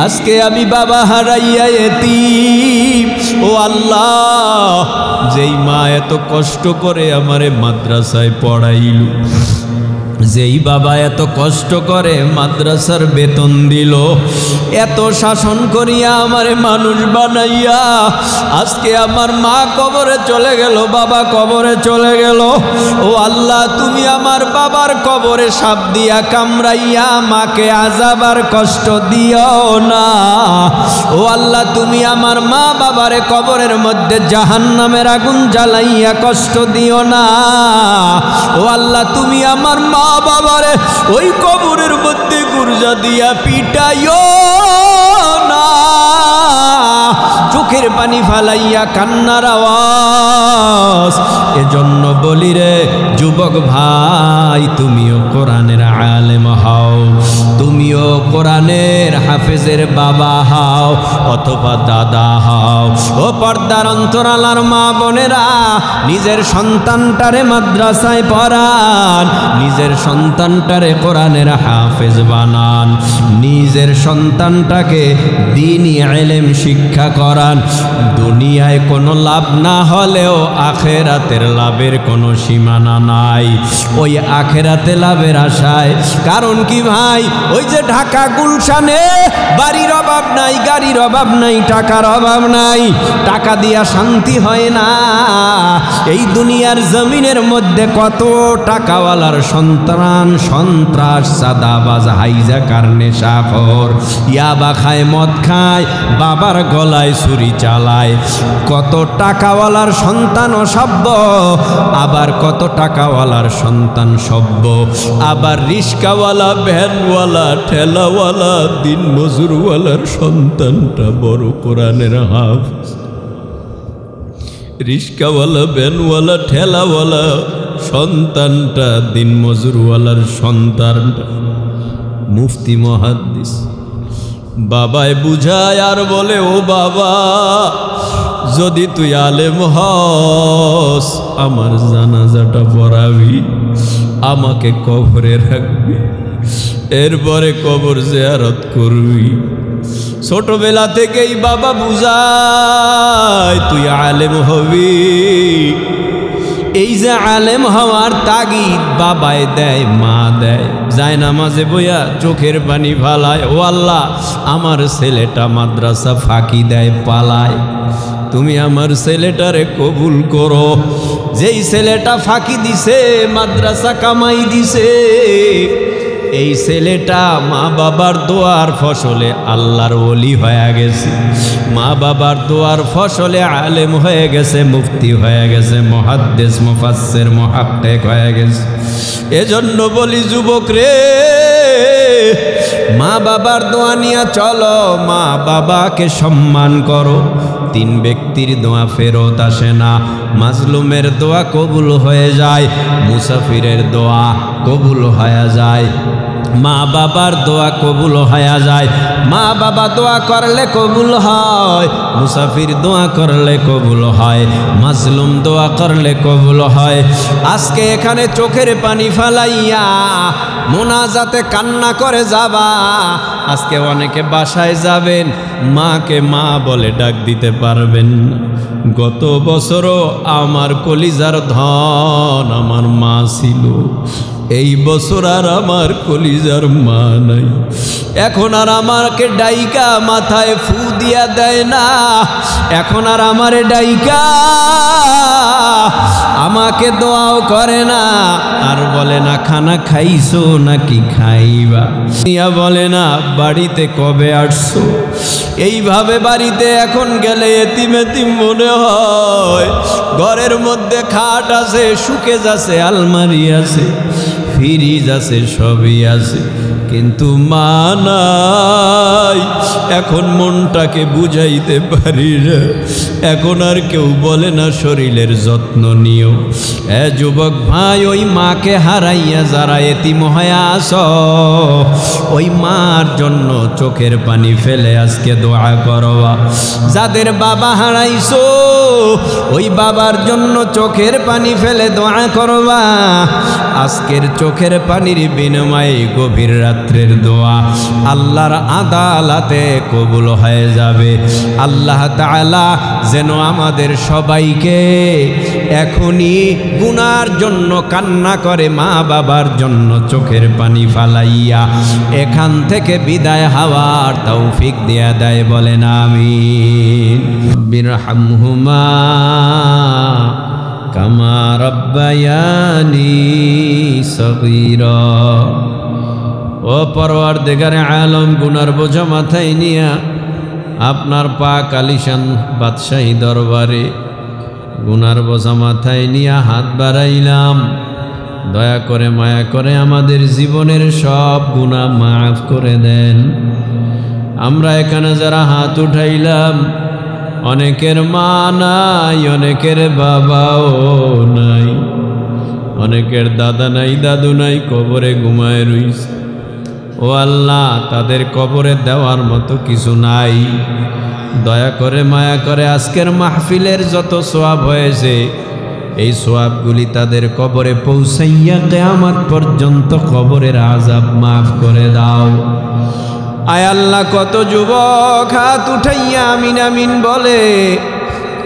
আজকে আমি বাবা হারাইয়া এতিম। ও আল্লাহ, যেই মা এত কষ্ট করে আমারে মাদ্রাসায় পড়াইল, যেই বাবা এত কষ্ট করে মাদ্রাসার বেতন দিল, এত শাসন করিয়া আমারে মানুষ বানাইয়া, আজকে আমার মা কবরে চলে গেল, বাবা কবরে চলে গেল। ও আল্লাহ, তুমি আমার বাবার কবরে সাপ দিয়া কামড়াইয়া মাকে আযাব আর কষ্ট দিও না। ও আল্লাহ, তুমি আমার মা বাবারে কবরের মধ্যে জাহান্নামের আগুন জ্বালাইয়া কষ্ট দিও না। ও আল্লাহ, তুমি আমার মা বাবারে ওই কবরের মধ্যে গুরজা দিয়া পিটাইও না। চোখের পানি ফালাইয়া কান্নার আওয়াজ। এজন্য বলি রে যুবক ভাই, তুমিও কোরআনের আলেম হও, তুমিও কোরআনের হাফেজের বাবা হও অথবা দাদা হও। ও পর্দার অন্তরালার মা বোনেরা, নিজের সন্তানটারে মাদ্রাসায় পড়ান, নিজের সন্তানটারে কোরআনের হাফেজ বানান, নিজের সন্তানটাকে দ্বীনি ইলম শিক্ষা করান। দুনিয়ায় কোনো লাভ না হলেও আখেরাতের লাভের কোনো সীমানা নাই। ওই আখেরাতে লাভের আশায়, কারণ কি ভাই, ওই যে ঢাকা গুলশানে বাড়ির অভাব নাই, গাড়ির অভাব নাই, টাকার অভাব নাই, টাকা দিয়া শান্তি হয় না। এই দুনিয়ার জমিনের মধ্যে কত টাকাওয়ালার সন্তান সন্ত্রাস, সাদাবাজ, হাইজাকার, নেশাখোর, ইয়াবা খায়, মদ খায়, বাবার গলায় ছুরি চালায়। কত টাকাওয়ালার সন্তান অসভ্য, আবার কত টাকাওয়ালার সন্তান সভ্য। আবার রিস্কাওয়ালা, ভ্যানওয়ালা, ঠেলাওয়ালা দিন মজুরওয়ালার সন্তানটা বড় কোরআনের হাফেজ, রিস্কাওয়ালা ভ্যানওয়ালা ঠেলাওয়ালা সন্তানটা দিন মজুরওয়ালার সন্তানটা মুফতি মুহাদ্দিস। বাবায় বুঝায় আর বলে, ও বাবা, যদি তুই আলেম হস আমার জানাজাটা পড়াবি, আমাকে কবরে রাখবি, এরপরে কবর জিয়ারত করবি। ছোটবেলা থেকেই বাবা বুঝায় তুই আলেম হবি। এই যে আলেম হওয়ার তাগিদ বাবায় দেয়, মা দেয়, যায় নামাজে বইয়া চোখের পানি ফালায়, ও আল্লাহ আমার ছেলেটা মাদ্রাসা ফাঁকি দেয়, পালায়, তুমি আমার ছেলেটারে কবুল করো। যেই ছেলেটা ফাঁকি দিছে, মাদ্রাসা কামাই দিছে, এই ছেলেটা মা বাবার দোয়ার ফসলে আল্লাহর ওলি হয়ে গেছে, মা বাবার দোয়ার ফসলে আলেম হয়ে গেছে, মুফতি হয়ে গেছে, মুহাদ্দিস মুফাসসির মুহাক্কিক হয়ে গেছে। এজন্য বলি যুবক রে, মা বাবার দোয়া নিয়ে চলো, মা বাবাকে সম্মান করো। তিন ব্যক্তির দোয়া ফেরত আসে না, মাজলুমের দোয়া কবুল হয়ে যায়, মুসাফিরের দোয়া কবুল হয়ে যায়, মা বাবার দোয়া কবুল হয়ে যায়। মা বাবা দোয়া করলে কবুল হয়, মুসাফির দোয়া করলে কবুল হয়, মাজলুম দোয়া করলে কবুল হয়। আজকে এখানে চোখের পানি ফালাইয়া মোনাজাতে কান্না করে যাবা। আজকে অনেকে বাসায় যাবেন, মাকে মা বলে ডাক দিতে পারবেন না। গত বছরও আমার কলিজার ধন আমার মা ছিল, এই বছর আর আমার কলিজার মা নাই। এখন আর আমাকে ডাইকা মাথায় ফু দিয়া দেয় না, এখন আর আমারে ডাইকা আমাকে দোয়াও করে না, আর বলে না খানা খাইছো নাকি খাইবা, বলে না বাড়িতে কবে আসছো। এইভাবে বাড়িতে এখন গেলে এতিম এতিম মনে হয়। ঘরের মধ্যে খাট আছে, সুকেজ আছে, আলমারি আছে, ফ্রিজ আছে, সবই আছে, কিন্তু মা নাই। এখন মনটাকে বুঝাইতে পারি না। এখন আর কেউ বলে না শরীরের যত্ন নিও। এ যুবক ভাই, ওই মাকে হারাইয়া যারা এতিম হয়ে আস, ওই মার জন্য চোখের পানি ফেলে আজকে দোয়া করবা। যাদের বাবা হারাইছো, ওই বাবার জন্য চোখের পানি ফেলে দোয়া করবা। আজকের চোখের পানির বিনিময়ে গভীর রাত্রের দোয়া আল্লাহর আদালতে কবুল হয়ে যাবে। আল্লাহ তাআলা যেন আমাদের সবাইকে এখনই গুনার জন্য কান্না করে মা বাবার জন্য চোখের পানি ফালাইয়া এখান থেকে বিদায় হওয়ার তৌফিক দিয়া দেয়, বলেন আমিন। বিরহামহুমা কামা রাব্বায়ানি সগীরা। ও পরওয়ারদিগারে আলম, গুনার বোঝা মাথায় নিয়া আপনার পাক আলিশান বাদশাহী দরবারে গুনার বোঝা মাথায় নিয়া হাত বাড়াইলাম। দয়া করে মায়া করে আমাদের জীবনের সব গুনাহ মাফ করে দেন। আমরা এখানে যারা হাত উঠাইলাম, অনেকের মা নাই, অনেকের বাবাও নাই, অনেকের দাদা নাই, দাদু নাই, কবরে ঘুমায় রইছে। ও আল্লাহ, তাদের কবরে দেওয়ার মতো কিছু নাই। দয়া করে মায়া করে আজকের মাহফিলের যত সওয়াব হয়েছে, এই সওয়াবগুলি তাদের কবরে পৌঁছাইয়া কিয়ামত পর্যন্ত কবরের আযাব মাফ করে দাও। আয় আল্লাহ, কত যুবক হাত উঠাইয়া আমিন আমিন বলে,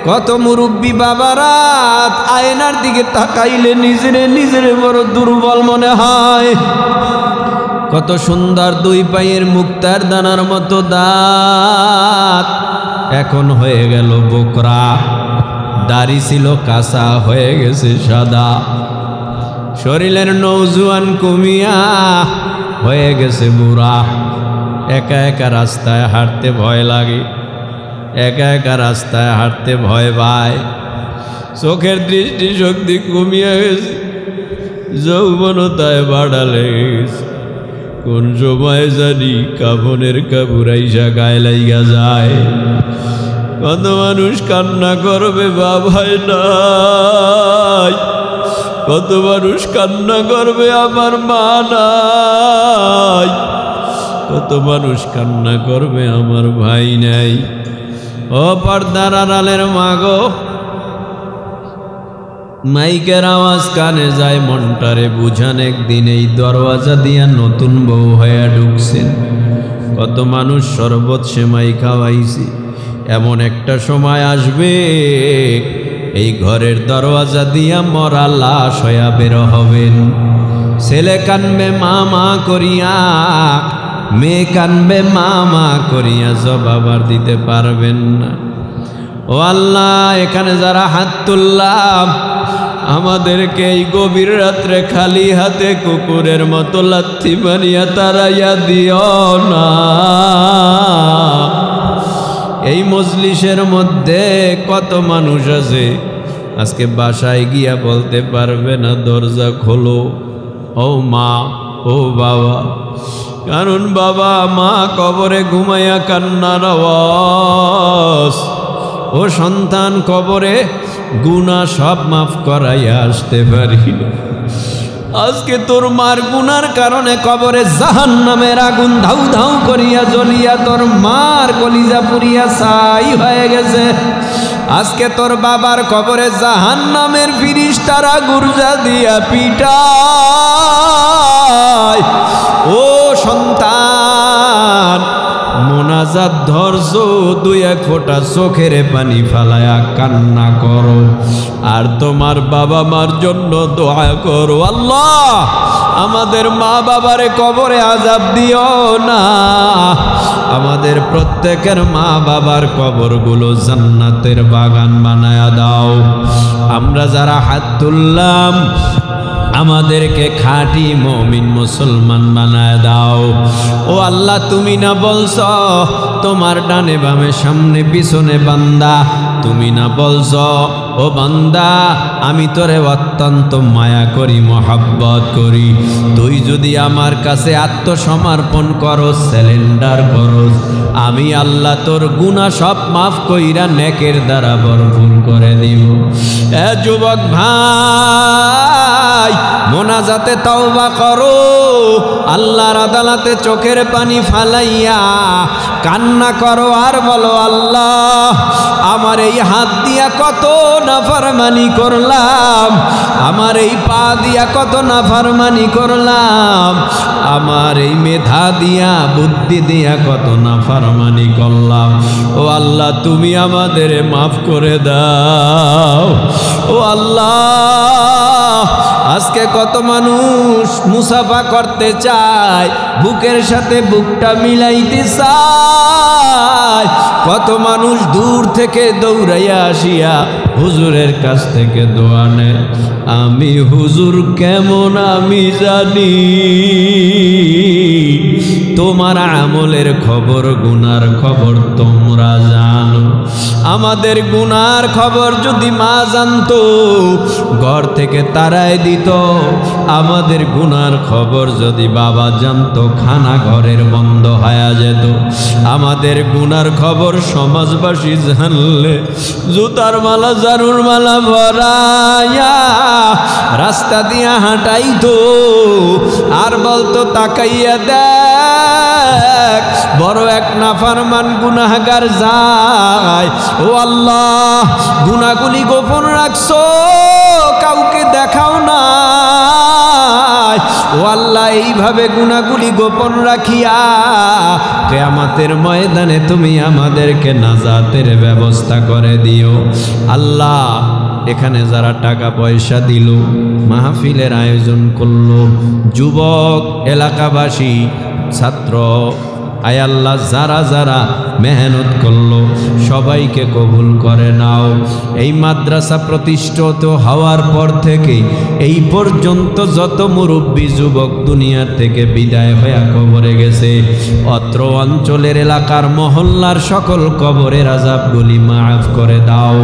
কত মুরব্বী বাবারা আয়নার দিকে তাকাইলে নিজের বড় দুর্বল মনে হয়। কত সুন্দর দুই পায়ের মুক্তার দানার মতো দাঁত, এখন হয়ে গেল বোকরা। দাড়ি ছিল কাঁচা, হয়ে গেছে সাদা। শরীরের নৌজওয়ান কমিয়া হয়ে গেছে বুড়া। একা একা রাস্তায় হাঁটতে ভয় লাগে, একা একা রাস্তায় হাঁটতে ভয় পায়। চোখের দৃষ্টি শক্তি কমিয়া গেছে, যৌবনতায় বাড়া লেগে গেছে। কোন সময় জানি কাফনের কাপড় আইসা গায়ে লাইগা যায়। কত মানুষ কান্না করবে বাবাই নাই, কত মানুষ কান্না করবে আমার মা নাই, কত মানুষ কান্না করবে আমার ভাই নাই। ও পর্দার আড়ালের মা গো, মাইকের আওয়াজ কানে যায়, মনটারে বুঝান একদিন এই দরওয়াজা দিয়া নতুন বউ হয়ে ঢুকছেন। কত মানুষ শরবত সেমাই খাওয়াইছি, এমন একটা সময় আসবে এই ঘরের দরওয়াজা দিয়া মরা লাশ হইয়া বের হবেন। ছেলে কানবে মা মা করিয়া, মেয়ে কানবে মা মা করিয়া, জবাব আর দিতে পারবেন না। ও আল্লাহ, এখানে যারা হাত তুললাম আমাদেরকে এই গভীর রাত্রে খালি হাতে কুকুরের মতো লাথি মারিয়া তাড়াইয়া দিও না। এই মজলিসের মধ্যে কত মানুষ আছে আজকে বাসায় গিয়া বলতে পারবে না দরজা খোলো ও মা ও বাবা, কারণ বাবা মা কবরে ঘুমাইয়া কান্নার আওয়াজ, ও সন্তান কবরে গুনাহ সব মাফ করাইয়া আসতে পারি। আজকে তোর মার গুনার কারণে কবরে জাহান্নামের আগুন ধাউ ধাউ করিয়া জ্বলিয়া তোর মার কলিজা পুড়িয়া ছাই হয়ে গেছে। আজকে তোর বাবার কবরে জাহান্নামের ফিরিস্তারা গুরজা দিয়া পিটায়। ও সন্তান, মোনাজাত ধরছ, দুই এক ফোঁটা চোখের পানি ফালায়া কান্না করো, আর তোমার বাবা মার জন্য দোয়া করো। আল্লাহ, আমাদের মা বাবারে কবরে আযাব দিও না, আমাদের প্রত্যেকের মা বাবার কবরগুলো জান্নাতের বাগান বানায়া দাও। আমরা যারা হাত তুললাম আমাদেরকে খাঁটি মুমিন মুসলমান বানায় দাও। ও আল্লাহ, তুমি না বলছ তোমার ডানে বামে সামনে পিছনে বান্দা, তুমি না বলছ ও বান্দা আমি তোরে অত্যন্ত মায়া করি, মহাব্বত করি। তুই যদি আমার কাছে আত্মসমর্পণ করস, স্যালেন্ডার করস, আমি আল্লাহ তোর গুনাহ সব মাফ কইরা নেকের দ্বারা ভরপুর করে দিব। এ যুবক ভাই, মোনাজাতে তওবা করো, আল্লাহর আদালতে চোখের পানি ফালাইয়া কান্না করো, আর বলো আল্লাহ আমার এই হাত দিয়া কত নাফরমানি করলাম, আমার এই পা দিয়া কত নাফরমানি করলাম, আমার এই মেধা দিয়া বুদ্ধি দিয়া কত নাফরমানি করলাম। ও আল্লাহ, তুমি আমাদের মাফ করে দাও। ও আল্লাহ, আজকে কত মানুষ মুসাফা করতে চায়, বুকের সাথে বুকটা মিলাইতে চায়, কত মানুষ দূর থেকে দৌড়াইয়া আসিয়া হুজুরের কাছ থেকে দোয়া নেয়। আমি হুজুর কেমন আমি জানি, তোমার আমলের খবর গুনার খবর তোমরা জানো। আমাদের গুনার খবর যদি মা জানতো ঘর থেকে তাড়ায় দিত, আমাদের গুনার খবর যদি বাবা জানতো খানা ঘরের বন্ধ হয়ে যেত, আমাদের গুনার খবর সমাজবাসী জানলে জুতার মালা জারুর মালা ভরাইয়া রাস্তা দিয়া হাঁটাইতো, আর বলতো তাকাইয়া দেখ বড় এক নাফরমান গুনাহগার যায়। ও আল্লাহ, গুনাহগুলি গোপন রাখছো, কাউকে দেখাও না। ও আল্লাহ, এইভাবে গুনাহগুলি গোপন রাখিয়া কিয়ামতের ময়দানে তুমি আমাদেরকে নাজাতের ব্যবস্থা করে দিও। আল্লাহ, এখানে যারা টাকা পয়সা দিল, মাহফিলের আয়োজন করলো, যুবক, এলাকাবাসী, ছাত্র, আয় আল্লাহ যারা যারা মেহনত করলো, সবাইকে কবুল করে নাও। এই মাদ্রাসা প্রতিষ্ঠিত হওয়ার পর থেকে এই পর্যন্ত যত মুরব্বী যুবক দুনিয়ার থেকে বিদায় হয়ে কবরে গেছে, অত্র অঞ্চলের এলাকার মহল্লার সকল কবরের আযাবগুলি মাফ করে দাও।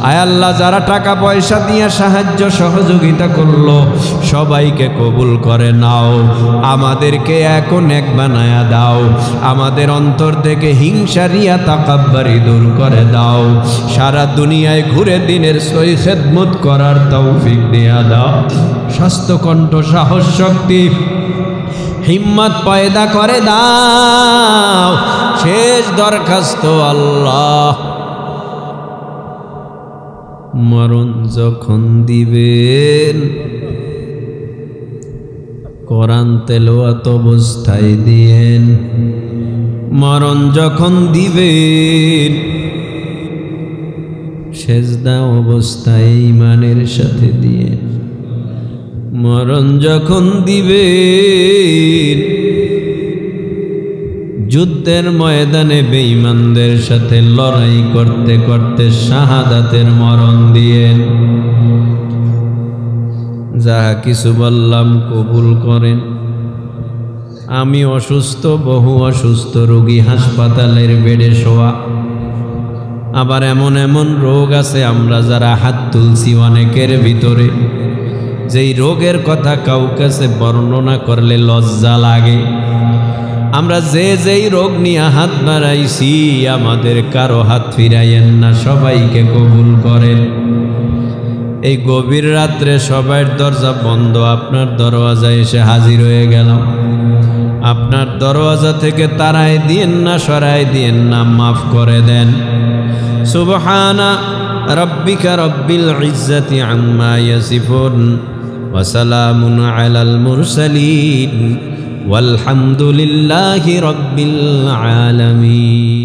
আয় আল্লাহ, যারা টাকা পয়সা দিয়ে সাহায্য সহযোগিতা করলো সবাইকে কবুল করে নাও। আমাদেরকে এখন এক বানায়া দাও। আমাদের অন্তর থেকে হিংসা রিয়া তাকাব্বুরি দূর করে দাও। সারা দুনিয়ায় ঘুরে দিনের সহি খেদমত করার তৌফিক দিয়া দাও। স্বাস্থ্য, কণ্ঠ, সাহস, শক্তি, হিম্মত পয়দা করে দাও। শেষ দরখাস্ত আল্লাহ, মরণ যখন দিবেন কোরআন তেলাওয়াত অবস্থায় দিয়েন। মরণ যখন দিবেন সেজদা অবস্থায় ঈমানের সাথে দিয়েন। মরণ যখন দিবেন যুদ্ধের ময়দানে বেঈমানদের সাথে লড়াই করতে করতে শাহাদাতের মরণ দিয়েন। যাহা কিছু বললাম কবুল করেন। আমি অসুস্থ, বহু অসুস্থ রোগী হাসপাতালের বেডে শোয়া। আবার এমন এমন রোগ আছে আমরা যারা হাত তুলছি অনেকের ভিতরে, যেই রোগের কথা কাউকে বর্ণনা করলে লজ্জা লাগে। আমরা যেই রোগ নিয়ে হাত বাড়াইছি আমাদের কারো হাত ফিরাইয়েন না, সবাইকে কবুল করেন। এই গভীর রাত্রে সবার দরজা বন্ধ, আপনার দরওয়াজায় এসে হাজির হয়ে গেলাম। আপনার দরওয়াজা থেকে তাড়াই দিয়েন না, সরাই দিয়েন না, মাফ করে দেন। সুবহানা রাব্বিকা রাব্বিল ইজ্জাতি আম্মা ইয়াসিফুন ওয়া সালামুন আলাল মুরসালিন ওয়ালহামদুলিল্লাহি রাব্বিল আলামিন।